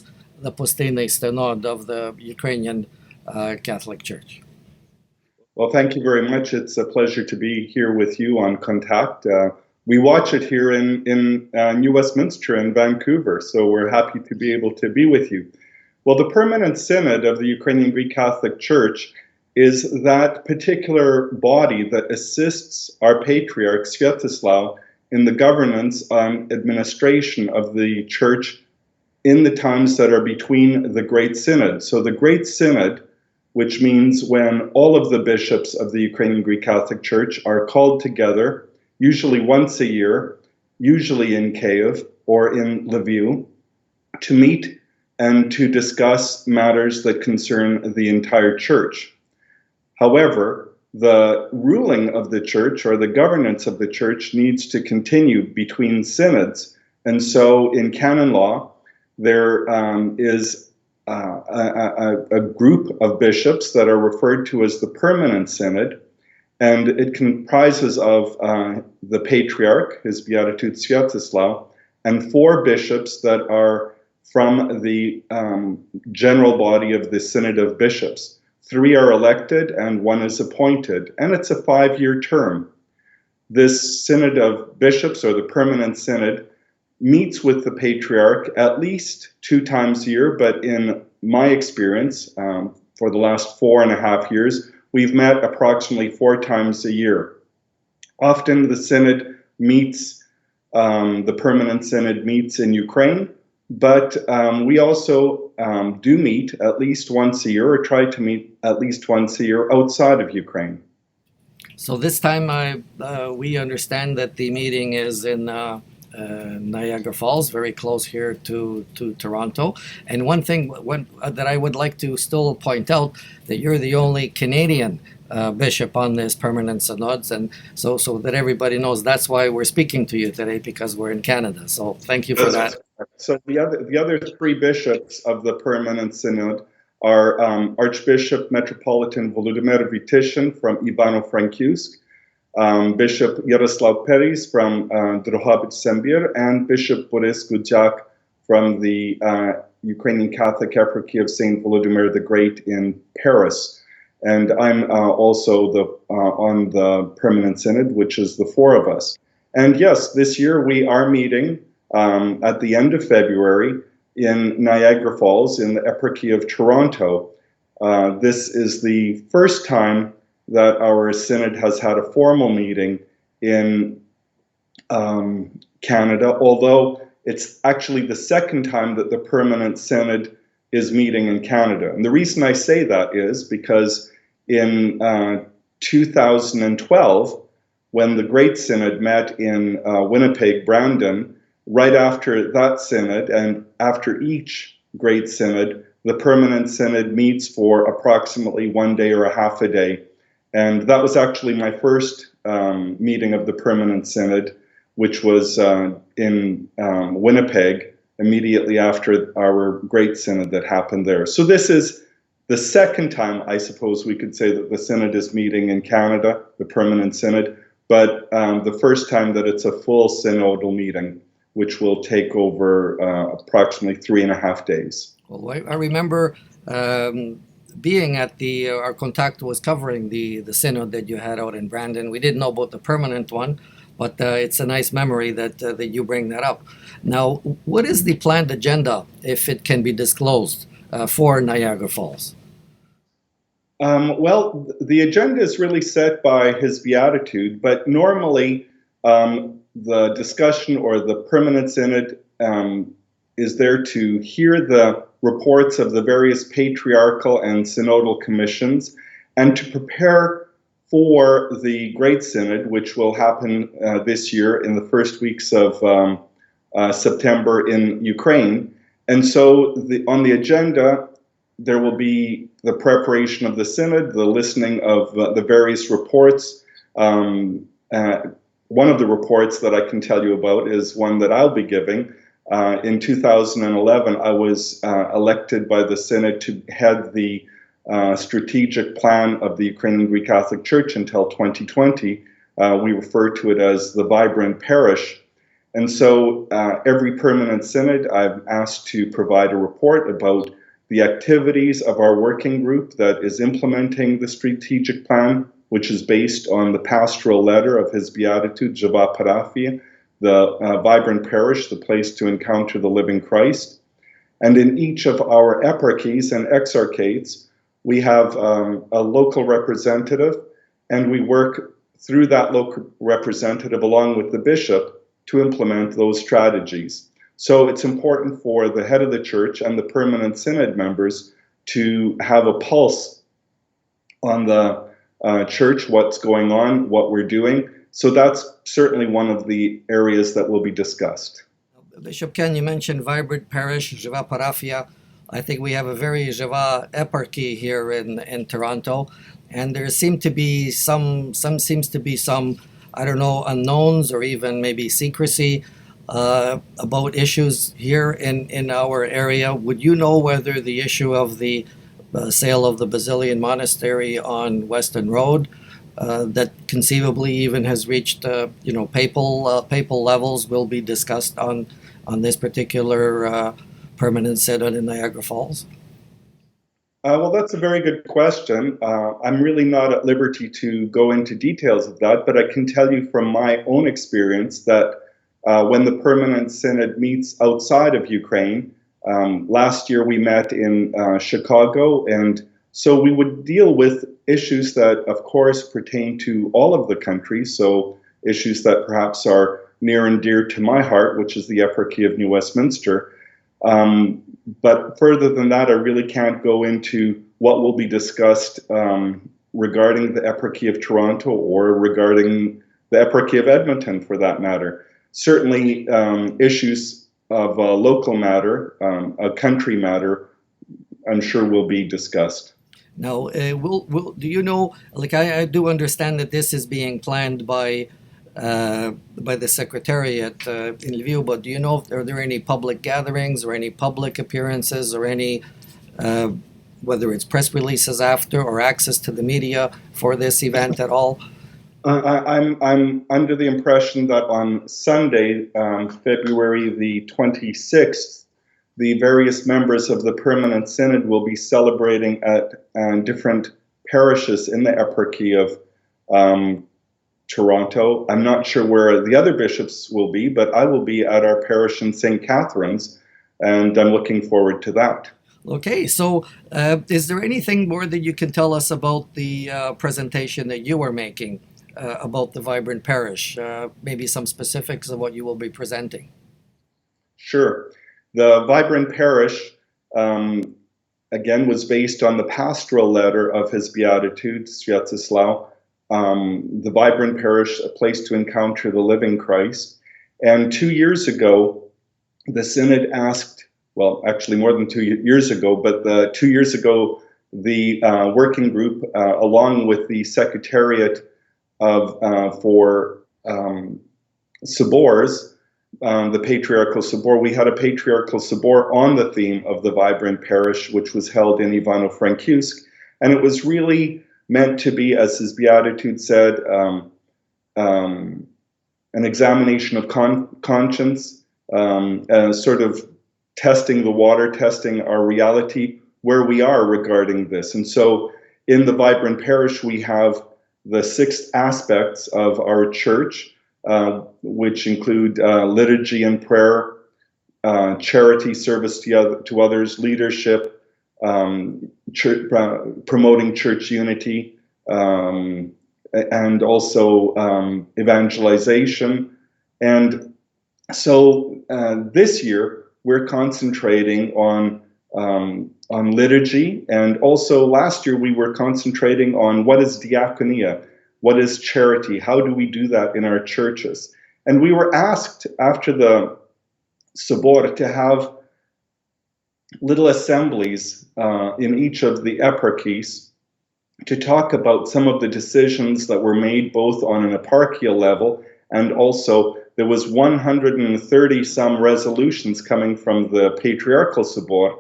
the postійний synod of the Ukrainian Catholic Church. Well, thank you very much. It's a pleasure to be here with you on Kontakt. We watch it here in New Westminster in Vancouver, so we're happy to be able to be with you. Well, the Permanent Synod of the Ukrainian Greek Catholic Church is that particular body that assists our Patriarch Sviatoslav in the governance and administration of the Church in the times that are between the Great Synod. So the Great Synod, which means when all of the bishops of the Ukrainian Greek Catholic Church are called together, usually once a year, usually in Kyiv or in Lviv, to meet and to discuss matters that concern the entire church. However, the ruling of the church or the governance of the church needs to continue between synods. And so in canon law, there is a group of bishops that are referred to as the Permanent Synod, and it comprises of the Patriarch, His Beatitude Sviatoslav, and 4 bishops that are from the general body of the Synod of Bishops. 3 are elected and 1 is appointed, and it's a 5-year term. This Synod of Bishops, or the Permanent Synod, meets with the Patriarch at least 2 times a year, but in my experience, for the last 4.5 years, we've met approximately 4 times a year. Often the Synod meets, the Permanent Synod meets in Ukraine, but we also do meet at least once a year, or try to meet at least once a year outside of Ukraine. So this time we understand that the meeting is in Niagara Falls, very close here to Toronto. And one thing that I would like to still point out, that you're the only Canadian bishop on this permanent synods, and so that everybody knows, that's why we're speaking to you today, because we're in Canada. So thank you for that. So the other 3 bishops of the Permanent Synod are Archbishop Metropolitan Volodymyr Vitishin from Ivano-Frankivsk, Bishop Yaroslav Peris from Drohobych-Sembir, and Bishop Boris Gudjak from the Ukrainian Catholic Eparchy of St. Volodymyr the Great in Paris. And I'm also on the Permanent Synod, which is the 4 of us. And yes, this year we are meeting at the end of February in Niagara Falls in the Eparchy of Toronto. This is the first time that our synod has had a formal meeting in Canada, although it's actually the second time that the Permanent Synod is meeting in Canada. And the reason I say that is because in 2012, when the Great Synod met in Winnipeg, Brandon, right after that synod and after each Great Synod, the Permanent Synod meets for approximately 1 day or a half a day. And that was actually my first meeting of the Permanent Synod, which was in Winnipeg, immediately after our Great Synod that happened there. So this is the second time, I suppose we could say, that the Synod is meeting in Canada, the Permanent Synod, but the first time that it's a full synodal meeting, which will take over approximately 3.5 days. Well, I remember being at our Kontakt was covering the synod that you had out in Brandon. We didn't know about the permanent one, but it's a nice memory that you bring that up. Now, what is the planned agenda, if it can be disclosed, for Niagara Falls? Well, the agenda is really set by His Beatitude, but normally the discussion or the Permanent Synod is there to hear the reports of the various patriarchal and synodal commissions, and to prepare for the Great Synod, which will happen this year in the first weeks of September in Ukraine. And so on the agenda, there will be the preparation of the Synod, the listening of the various reports. One of the reports that I can tell you about is one that I'll be giving. In 2011, I was elected by the Synod to head the strategic plan of the Ukrainian Greek Catholic Church until 2020. We refer to it as the Vibrant Parish. And so every permanent synod, I'm asked to provide a report about the activities of our working group that is implementing the strategic plan, which is based on the pastoral letter of His Beatitude, Java Paraphia, the Vibrant Parish, the place to encounter the living Christ. And in each of our eparchies and exarchates, we have a local representative, and we work through that local representative along with the bishop to implement those strategies. So it's important for the head of the church and the permanent synod members to have a pulse on the church, what's going on, what we're doing. So that's certainly one of the areas that will be discussed. Bishop Ken, you mentioned Vibrant Parish, Java Paraphia. I think we have a very Java eparchy here in Toronto, and there seems to be some I don't know, unknowns or even maybe secrecy about issues here in our area. Would you know whether the issue of the sale of the Basilian Monastery on Weston Road, that conceivably even has reached papal levels, will be discussed on this particular permanent synod in Niagara Falls? Well, that's a very good question. I'm really not at liberty to go into details of that, but I can tell you from my own experience that when the permanent synod meets outside of Ukraine, last year we met in Chicago, and so we would deal with issues that, of course, pertain to all of the countries, so issues that perhaps are near and dear to my heart, which is the Eparchy of New Westminster. But further than that, I really can't go into what will be discussed regarding the Eparchy of Toronto or regarding the Eparchy of Edmonton, for that matter. Certainly, issues of a local matter, a country matter, I'm sure will be discussed. Now, do you know, like I do understand that this is being planned by the Secretariat in Lviv, but do you know if are there any public gatherings or any public appearances or any, whether it's press releases after or access to the media for this event at all? I'm under the impression that on Sunday, February the 26th, the various members of the Permanent Synod will be celebrating at different parishes in the Eparchy of Toronto. I'm not sure where the other bishops will be, but I will be at our parish in St. Catherine's, and I'm looking forward to that. Okay, so is there anything more that you can tell us about the presentation that you are making about the Vibrant Parish? Maybe some specifics of what you will be presenting. Sure. The Vibrant Parish, again, was based on the pastoral letter of His Beatitude, Sviatoslav. The Vibrant Parish, a place to encounter the living Christ. And 2 years ago, the Synod asked, well, actually more than 2 years ago, but 2 years ago, the working group, along with the Secretariat for Sabors, the Patriarchal Sabor, we had a Patriarchal Sabor on the theme of the Vibrant Parish, which was held in Ivano-Frankivsk. And it was really meant to be, as His Beatitude said, an examination of conscience, sort of testing the water, testing our reality, where we are regarding this. And so in the Vibrant Parish, we have the 6 aspects of our church, which include liturgy and prayer, charity, service to others, leadership, promoting church unity, and also evangelization. And so this year, we're concentrating on on liturgy. And also last year we were concentrating on what is diaconia, what is charity, how do we do that in our churches. And we were asked after the Sobor to have little assemblies in each of the eparchies to talk about some of the decisions that were made both on an eparchial level, and also there was 130 some resolutions coming from the Patriarchal Sobor,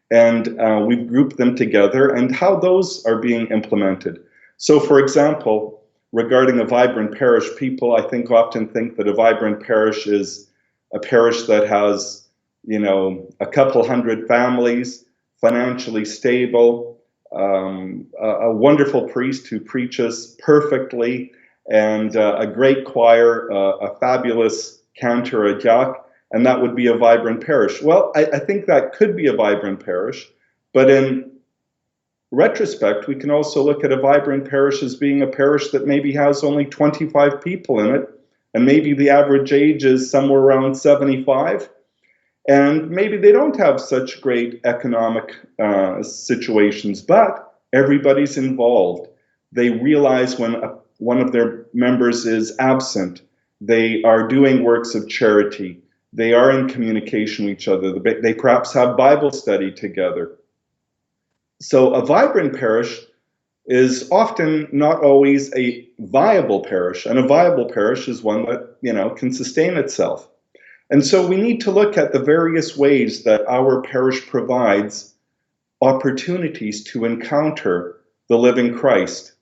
and we've grouped them together and how those are being implemented. So for example, regarding a vibrant parish, people I think often think that a vibrant parish is a parish that has, you know, a couple hundred families, financially stable, a wonderful priest who preaches perfectly, and a great choir, a fabulous cantor, a diac, and that would be a vibrant parish. Well, I think that could be a vibrant parish, but in retrospect, we can also look at a vibrant parish as being a parish that maybe has only 25 people in it, and maybe the average age is somewhere around 75. And maybe they don't have such great economic situations, but everybody's involved. They realize when one of their members is absent, they are doing works of charity. They are in communication with each other. They perhaps have Bible study together. So a vibrant parish is often not always a viable parish, and a viable parish is one that, you know, can sustain itself. And so we need to look at the various ways that our parish provides opportunities to encounter the living Christ.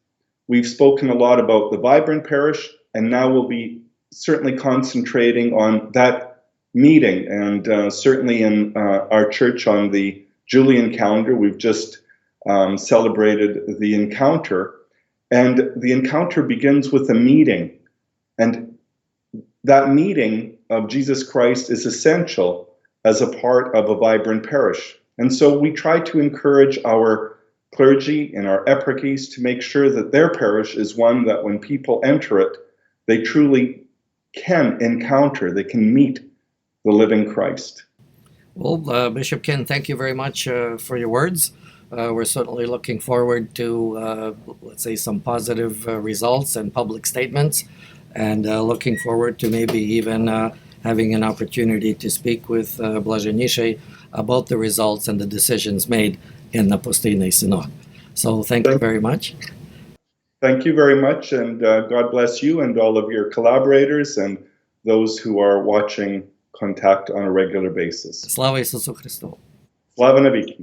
We've spoken a lot about the vibrant parish, and now we'll be certainly concentrating on that meeting. And certainly in our church on the Julian calendar, we've just celebrated the encounter. And the encounter begins with a meeting. And that meeting of Jesus Christ is essential as a part of a vibrant parish. And so we try to encourage our clergy and our eparchies to make sure that their parish is one that when people enter it, they truly can encounter, they can meet the living Christ. Well, Bishop Ken, thank you very much for your words. We're certainly looking forward to, let's say, some positive results and public statements, and looking forward to maybe even having an opportunity to speak with Blaženejšej about the results and the decisions made in the Postійний Synod. So thank you very much. Thank you very much, and God bless you and all of your collaborators and those who are watching Kontakt on a regular basis. Слава Ісусу Христу! Слава навіки!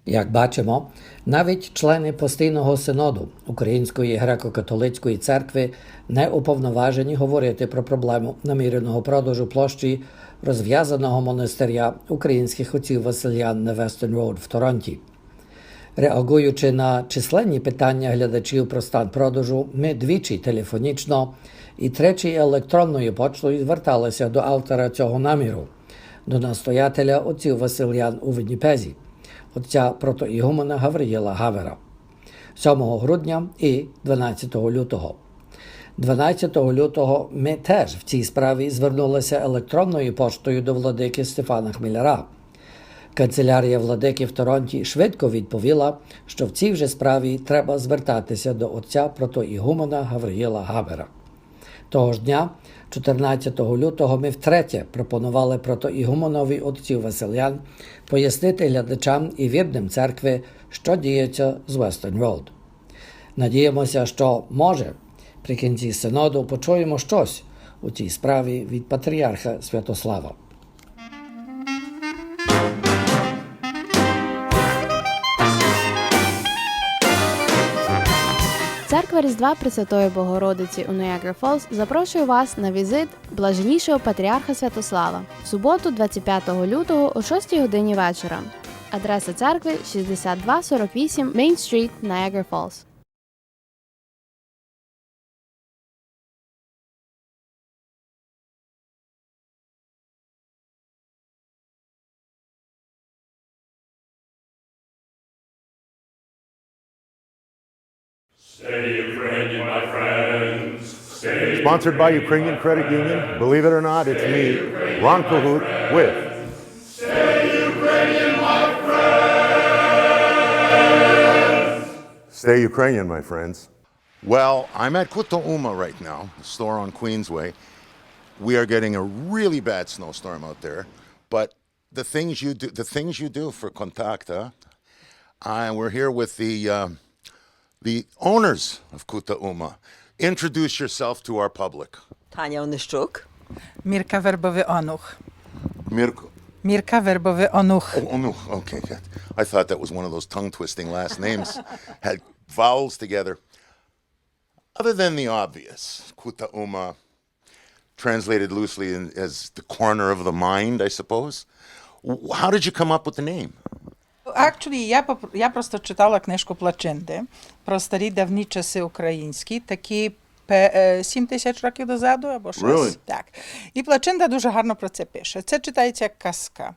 Як бачимо, навіть члени Постійного Синоду Української греко-католицької церкви не уповноважені говорити про проблему наміреного продажу площі розв'язаного монастиря українських отців Василіян на Western Road в Торонті. Реагуючи на численні питання глядачів про стан продажу, ми двічі телефонічно і тричі електронною почтою зверталися до автора цього наміру, до настоятеля отців Василіян у Вінніпезі, отця протоігумена Гавриїла Гавера, 7 грудня і 12 лютого. 12 лютого ми теж в цій справі звернулися електронною поштою до владики Стефана Хмеляра. Канцелярія владики в Торонті швидко відповіла, що в цій вже справі треба звертатися до отця протоігумена Гавриїла Гавера. Того ж дня, 14 лютого, ми втретє пропонували протоігуменові отців Василіян пояснити глядачам і вірним церкви, що діється з Western Road. Надіємося, що, може, при кінці синоду почуємо щось у цій справі від патріарха Святослава. Церква Різдва Пресвятої Богородиці у Ніагара Фолз запрошує вас на візит Блаженнішого патріарха Святослава в суботу 25 лютого о 6 годині вечора. Адреса церкви 6248 Main Street, Niagara Falls. Stay Ukrainian, my friends. Stay Sponsored by Ukrainian Credit Union. Believe it or not, it's me, Ron Cahoot, with Stay Ukrainian, my Stay Ukrainian, my friends. Well, I'm at Kuta Uma right now, the store on Queensway. We are getting a really bad snowstorm out there, but the things you do for Kontakt, and we're here with the owners of Kuta Uma. Introduce yourself to our public. Tanya Onishchuk. Mirka Verbowy Onuch. Mirko. Mirka Verbowy Onuch. Oh, Onuch, okay, good. I thought that was one of those tongue-twisting last names, had vowels together. Other than the obvious, Kuta Uma, translated loosely as the corner of the mind, I suppose. How did you come up with the name? Actually, я просто читала книжку Плаченди про старі давні часи українські, такі 7000 років дозаду або щось. Really? Так. І Плаченда дуже гарно про це пише. Це читається як казка.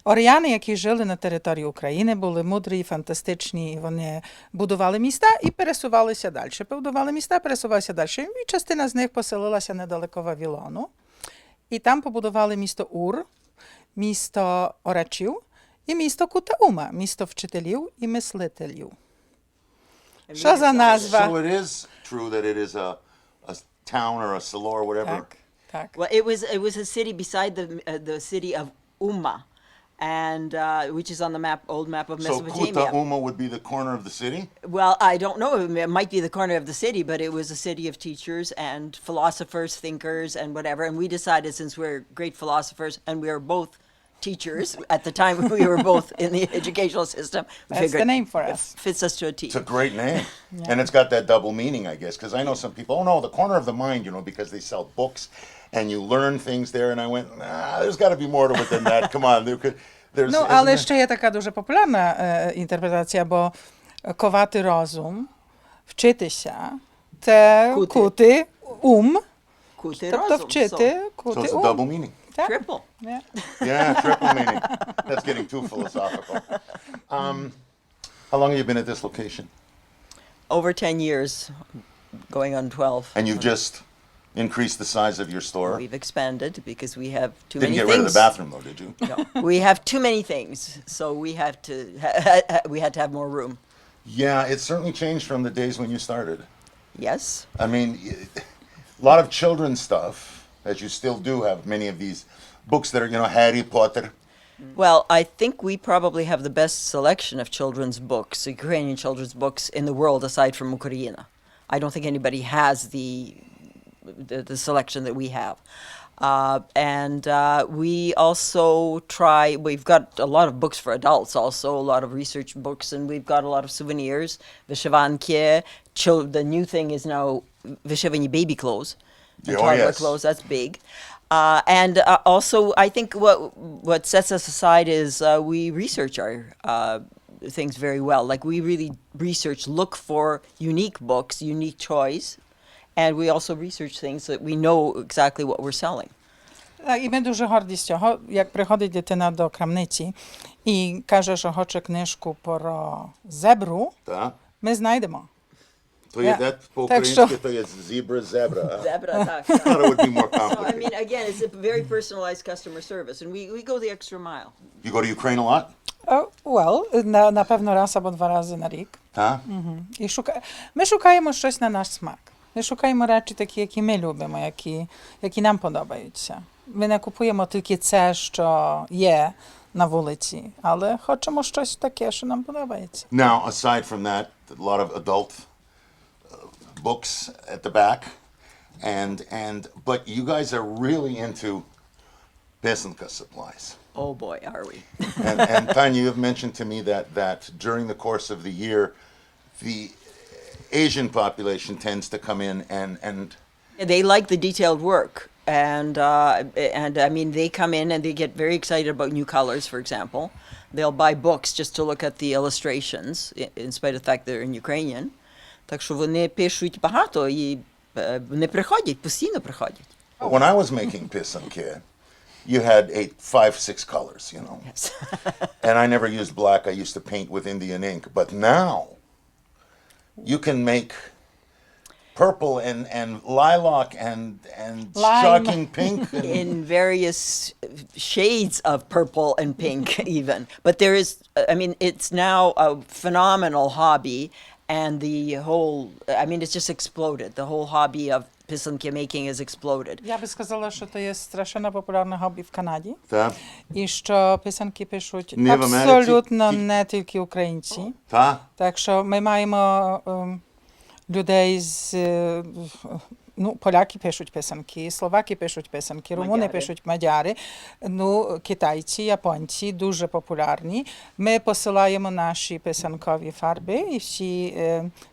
Оріяни, які жили на території України, були мудрі, фантастичні, вони будували міста і пересувалися далі. Побудували міста, пересувалися далі. І частина з них поселилася недалеко Вавилону. І там побудували місто Ур, місто орачів, і місто Kuta Uma, місто вчителів і мислителів. Що за назва? So it is true that it is a town or a selo or whatever. Так. Well, it was a city beside the city of Umma, and which is on the old map of Mesopotamia. So Kuta Uma would be the corner of the city? Well, I don't know. It might be the corner of the city, but it was a city of teachers and philosophers, thinkers, and whatever. And we decided, since we're great philosophers and we are both teachers at the time, we were both in the educational system. That's the name for us. It fits us to a T. It's a great name. Yeah. And it's got that double meaning, I guess, because I know some people, oh no, the corner of the mind, because they sell books and you learn things there. And I went, there's got to be more to it than that. Come on. Ну, але ще є така дуже популярна інтерпретація, бо ковати розум, вчитися, це кути ум, тобто вчити, кути ум. So it's a double meaning. Triple. Yeah. Yeah, triple meaning. That's getting too philosophical. How long have you been at this location? Over 10 years, going on 12. And you've just increased the size of your store? We've expanded because we have too many things. Didn't get rid of the bathroom, though, did you? No. We have too many things, so we had to have more room. Yeah, it certainly changed from the days when you started. Yes. I mean, a lot of children's stuff, as you still do have many of these books that are, Harry Potter. Well, I think we probably have the best selection of children's books, Ukrainian children's books in the world, aside from Ukraine. I don't think anybody has the selection that we have. And we also we've got a lot of books for adults also, a lot of research books, and we've got a lot of souvenirs, Vyshivanki. The new thing is now Vyshivani baby clothes. And toddler clothes, that's big. And also, I think what sets us aside is we research our things very well. Like, we really look for unique books, unique choice, and we also research things so that we know exactly what we're selling. І ми дуже горді з цього, як приходить дитина до крамниці і каже, що хоче книжку про зебру, ми знайдемо. То є по-українськи, то є zebra. Zebra, так. I thought it would be more complicated. So, I mean, again, it's a very personalized customer service, and we go the extra mile. You go to Ukraine a lot? Well, на певно раз або 2 рази на рік. Так? І ми шукаємо щось на наш смак. Ми шукаємо речі такі, які ми любимо, які нам подобаються. Ми не купуємо тільки це, що є на вулиці, але хочемо щось таке, що нам подобається. Now, aside from that, a lot of adult books at the back, but you guys are really into Pesanka supplies. Oh boy, are we. and Tanya, you've mentioned to me that during the course of the year, the Asian population tends to come in and they like the detailed work. And I mean, they come in and they get very excited about new colors, for example. They'll buy books just to look at the illustrations, in spite of the fact they're in Ukrainian. Так що вони пишуть багато і не приходять, постійно приходять. When I was making pisanke, you had 5-6 colors, Yes. And I never used black. I used to paint with Indian ink. But now, you can make purple and lilac and shocking pink. In various shades of purple and pink even. But there is, I mean, it's now a phenomenal hobby, And the whole, I mean, it's just exploded. The whole hobby of писанки making has exploded. Я би сказала, що це є страшенно популярне хобі в Канаді. Так. І що писанки пишуть Не в Америці? абсолютно не тільки українці. Так. Так що ми маємо людей з... Ну, поляки пишуть писанки, словаки пишуть писанки, румуни пишуть, мадяри, ну, китайці, японці дуже популярні. Ми посилаємо наші писанкові фарби і всі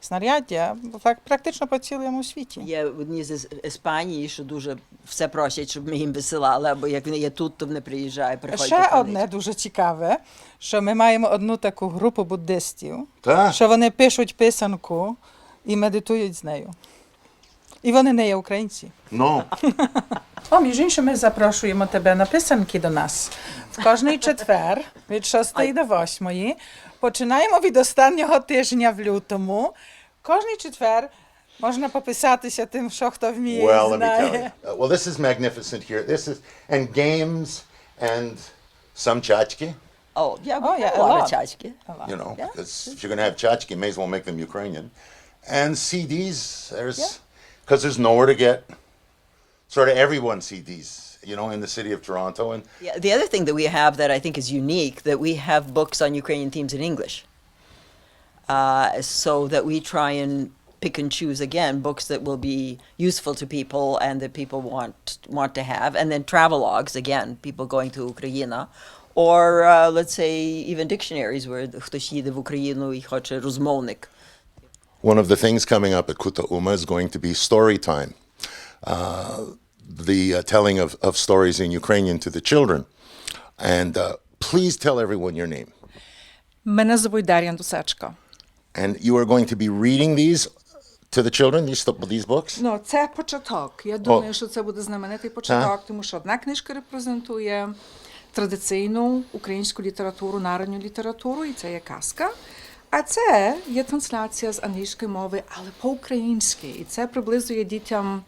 знаряддя практично по цілому світі. Є одні з Іспанії, що дуже все просять, щоб ми їм висилали, або як вони є тут, то вони приїжджають, приходять. Ще одне дуже цікаве, що ми маємо одну таку групу буддистів, що вони пишуть писанку і медитують з нею. І вони не є українці. No. Між іншим, ми запрошуємо тебе на писанки до нас. В кожний четвер від 6 до 8. Починаємо від останнього тижня в лютому. Кожний четвер можна пописатися тим, що хто вміє і знає. Well, this is magnificent here. This is, and games and some chachki. Oh, yeah, a lot of chachki. You know, because if you're going to have chachki, you may as well make them Ukrainian. And CDs, because there's nowhere to get sort of everyone's CDs, you know, in the city of Toronto. And yeah, the other thing that we have that I think is unique, that we have books on Ukrainian themes in English. So that we try and pick and choose, again, books that will be useful to people and that people want to have. And then travelogues, again, people going to Ukraine. Or, let's say, even dictionaries where хтось їде в Україну і хоче розмовник. one of the things coming up at Kuta Uma is going to be story time, the telling of stories in Ukrainian to the children. And please tell everyone your name. Мене звуть Дар'я Дусечко. And you are going to be reading these to the children, these books? Ну, це початок. Я думаю, що це буде знаменитий початок, тому що одна книжка репрезентує традиційну українську літературу, народну літературу, і це є казка. А це є трансляція з англійської мови, але по-українськи. І це приблизує дітям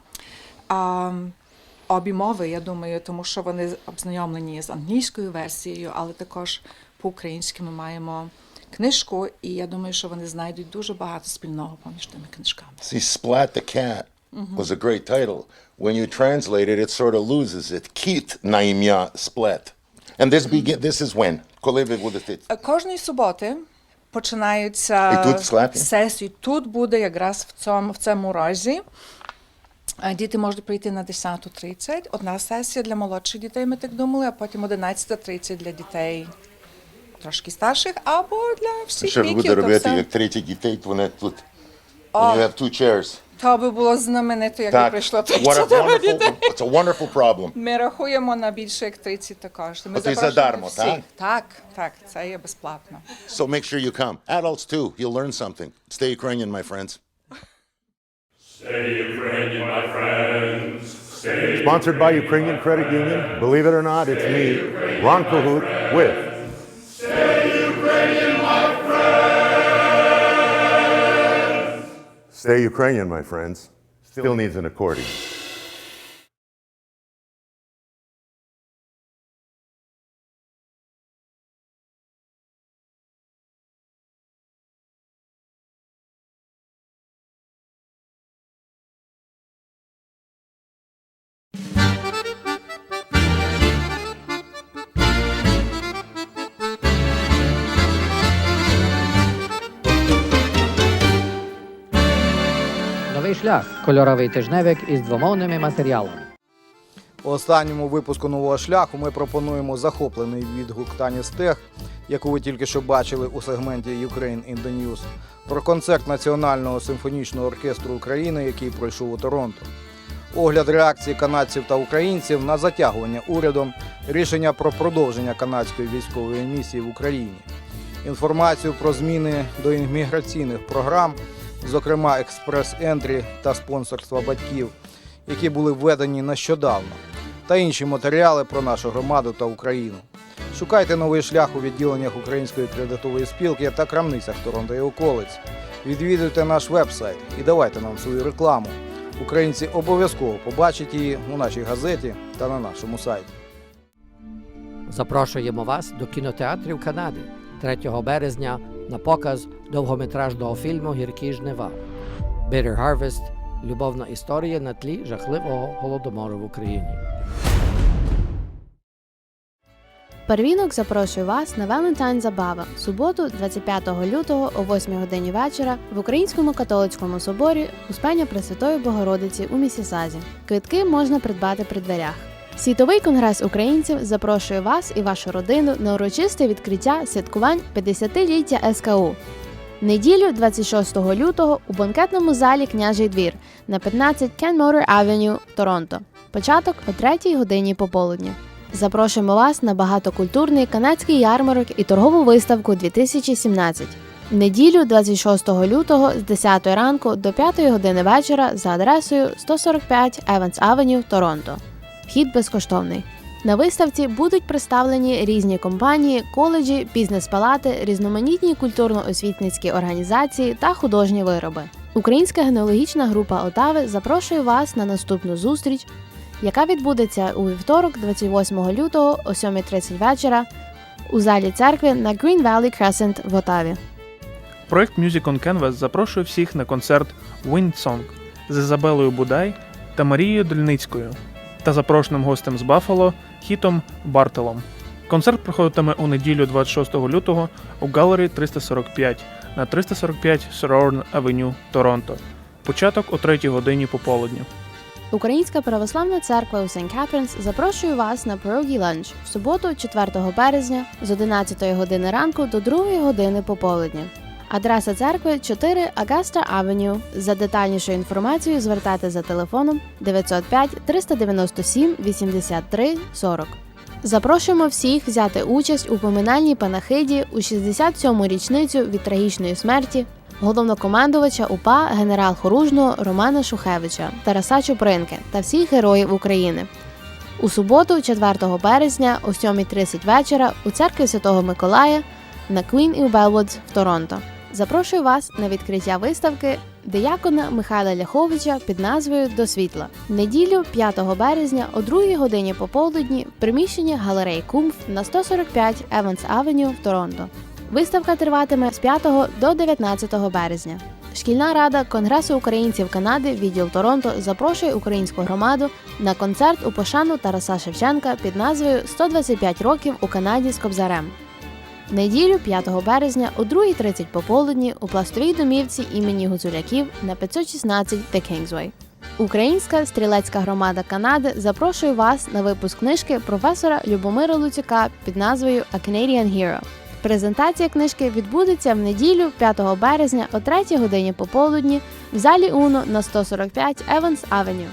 обі мови, я думаю, тому що вони обзнайомлені з англійською версією, але також по-українськи ми маємо книжку, і я думаю, що вони знайдуть дуже багато спільного поміж тими книжками. See, Splat the Cat was a great title. When you translate it, it sort of loses it. Kit naimya Splat. And this is when? Коли ви будете? Кожної суботи починаються сесії. Тут буде якраз в цьому розі. Діти можуть прийти на 10:30. Одна сесія для молодших дітей, ми так думали, а потім 11:30 для дітей трошки старших, або для всіх віків. Що ви будете робити, як треті дітей, вони тут? You have two chairs. То би було знаменито, якби прийшло 30 дітей. It's a wonderful problem. Ми рахуємо на більше як 30 також. Ми це задармо, так? Так, це є безплатно. So make sure you come. Adults too, you'll learn something. Stay Ukrainian, my friends. Stay Ukrainian, my friends. Stay Sponsored by Ukrainian Credit Union. Believe it or not, it's me, Ron Cahoot, with Stay Ukrainian, my friends. Stay Ukrainian, my friends. Still needs an accordion. Новий шлях – кольоровий тижневик із двомовними матеріалами. У останньому випуску «Нового шляху» ми пропонуємо захоплений відгук Тані Стех, яку ви тільки що бачили у сегменті «Ukraine in the News», про концерт Національного симфонічного оркестру України, який пройшов у Торонто. Огляд реакції канадців та українців на затягування урядом рішення про продовження канадської військової місії в Україні. Інформацію про зміни до імміграційних програм, зокрема експрес-ентрі та спонсорства батьків, які були введені нещодавно, та інші матеріали про нашу громаду та Україну. Шукайте новий шлях у відділеннях Української кредитової спілки та крамницях Торонто і околиць. Відвідуйте наш веб-сайт і давайте нам свою рекламу. Українці обов'язково побачать її у нашій газеті та на нашому сайті. Запрошуємо вас до кінотеатрів Канади 3 березня на показ довгометражного фільму «Гіркі жнива» «Bitter Harvest» – любовна історія на тлі жахливого голодомору в Україні. Первінок запрошує вас на Valentine Забава в суботу, 25 лютого о 8 годині вечора в Українському католицькому соборі Успення Пресвятої Богородиці у Місісазі. Квитки можна придбати при дверях. Світовий конгрес українців запрошує вас і вашу родину на урочисте відкриття святкувань 50-ліття СКУ. Неділю 26 лютого у банкетному залі «Княжий двір» на 15 Kenmore Avenue, Торонто. Початок о 3 годині пополудня. Запрошуємо вас на багатокультурний канадський ярмарок і торгову виставку 2017. Неділю 26 лютого з 10 ранку до 5 години вечора за адресою 145 Evans Avenue, Торонто. Вхід безкоштовний. На виставці будуть представлені різні компанії, коледжі, бізнес-палати, різноманітні культурно-освітницькі організації та художні вироби. Українська генеалогічна група Отави запрошує вас на наступну зустріч, яка відбудеться у вівторок, 28 лютого о 7:30 вечора у залі церкви на Green Valley Crescent в Отаві. Проект Music on Canvas запрошує всіх на концерт Wind Song з Ізабелою Будай та Марією Дольницькою та запрошеним гостем з Баффало Хітом Бартелом. Концерт проходитиме у неділю 26 лютого у Gallery 345 на 345 Sororn Avenue, Торонто. Початок о 3 годині пополудню. Українська православна церква у St. Catharines запрошує вас на Pierogi Lunch в суботу, 4 березня з 11 години ранку до 2 години пополудня. Адреса церкви 4 Augusta Avenue. За детальнішою інформацією звертайте за телефоном 905 397 83 40. Запрошуємо всіх взяти участь у поминальній панахиді у 67-му річницю від трагічної смерті головнокомандувача УПА генерал-хоружного Романа Шухевича, Тараса Чупринки та всіх героїв України. У суботу, 4 березня о 7:30 вечора у церкві Святого Миколая на Queen і Bellwoods в Торонто. Запрошую вас на відкриття виставки диякона Михайла Ляховича під назвою «До світла». Неділю 5 березня о 2 годині пополудні в приміщенні галереї Кумф на 145 Evans Avenue в Торонто. Виставка триватиме з 5 до 19 березня. Шкільна рада Конгресу українців Канади, відділ Торонто, запрошує українську громаду на концерт у пошану Тараса Шевченка під назвою «125 років у Канаді з Кобзарем». Неділю 5 березня о 2:30 пополудні у пластовій домівці імені Гуцуляків на 516 The Kingsway. Українська стрілецька громада Канади запрошує вас на випуск книжки професора Любомира Луцюка під назвою «A Canadian Hero». Презентація книжки відбудеться в неділю 5 березня о 3 годині пополудні в залі Уно на 145 Evans Avenue.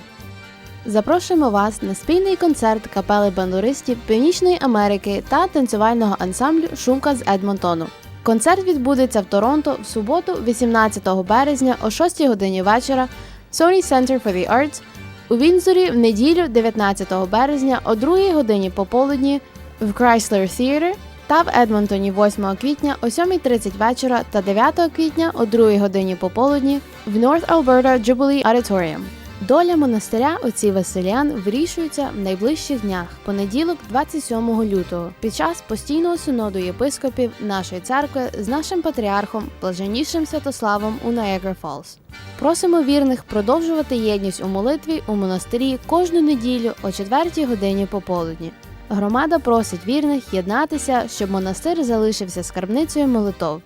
Запрошуємо вас на спільний концерт капели бандуристів Північної Америки та танцювального ансамблю «Шумка» з Едмонтону. Концерт відбудеться в Торонто в суботу, 18 березня о 6 годині вечора в Sony Center for the Arts, у Віндзорі в неділю 19 березня о 2 годині пополудні в Chrysler Theatre та в Едмонтоні 8 квітня о 7:30 вечора та 9 квітня о 2 годині пополудні в North Alberta Jubilee Auditorium. Доля монастиря отців Василіян вирішується в найближчих днях, понеділок 27 лютого, під час постійного синоду єпископів нашої церкви з нашим патріархом, блаженнішим Святославом у Niagara Falls. Просимо вірних продовжувати єдність у молитві у монастирі кожну неділю о 4 годині пополудні. Громада просить вірних єднатися, щоб монастир залишився скарбницею молитов.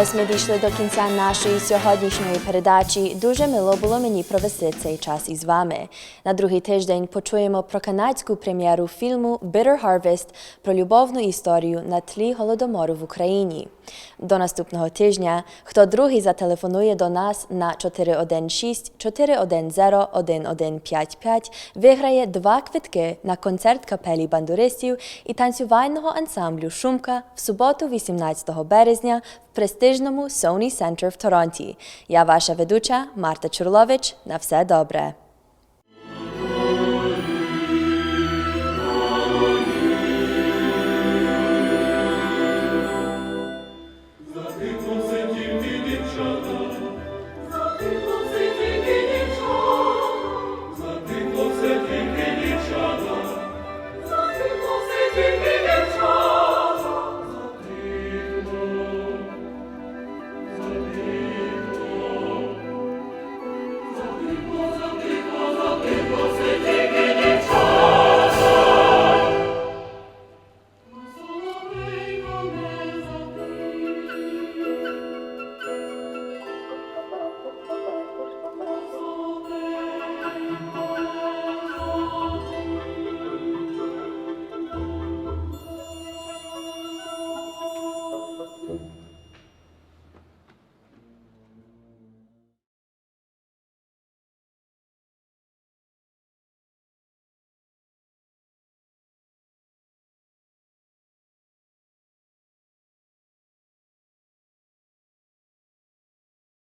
Ось ми дійшли до кінця нашої сьогоднішньої передачі. Дуже мило було мені провести цей час із вами. На другий тиждень почуємо про канадську прем'єру фільму «Bitter Harvest» про любовну історію на тлі Голодомору в Україні. До наступного тижня, хто другий зателефонує до нас на 416-410-1155, виграє 2 квитки на концерт капелі бандуристів і танцювального ансамблю «Шумка» в суботу 18 березня в престижному Sony Center в Торонті. Я ваша ведуча Марта Чурлович. На все добре.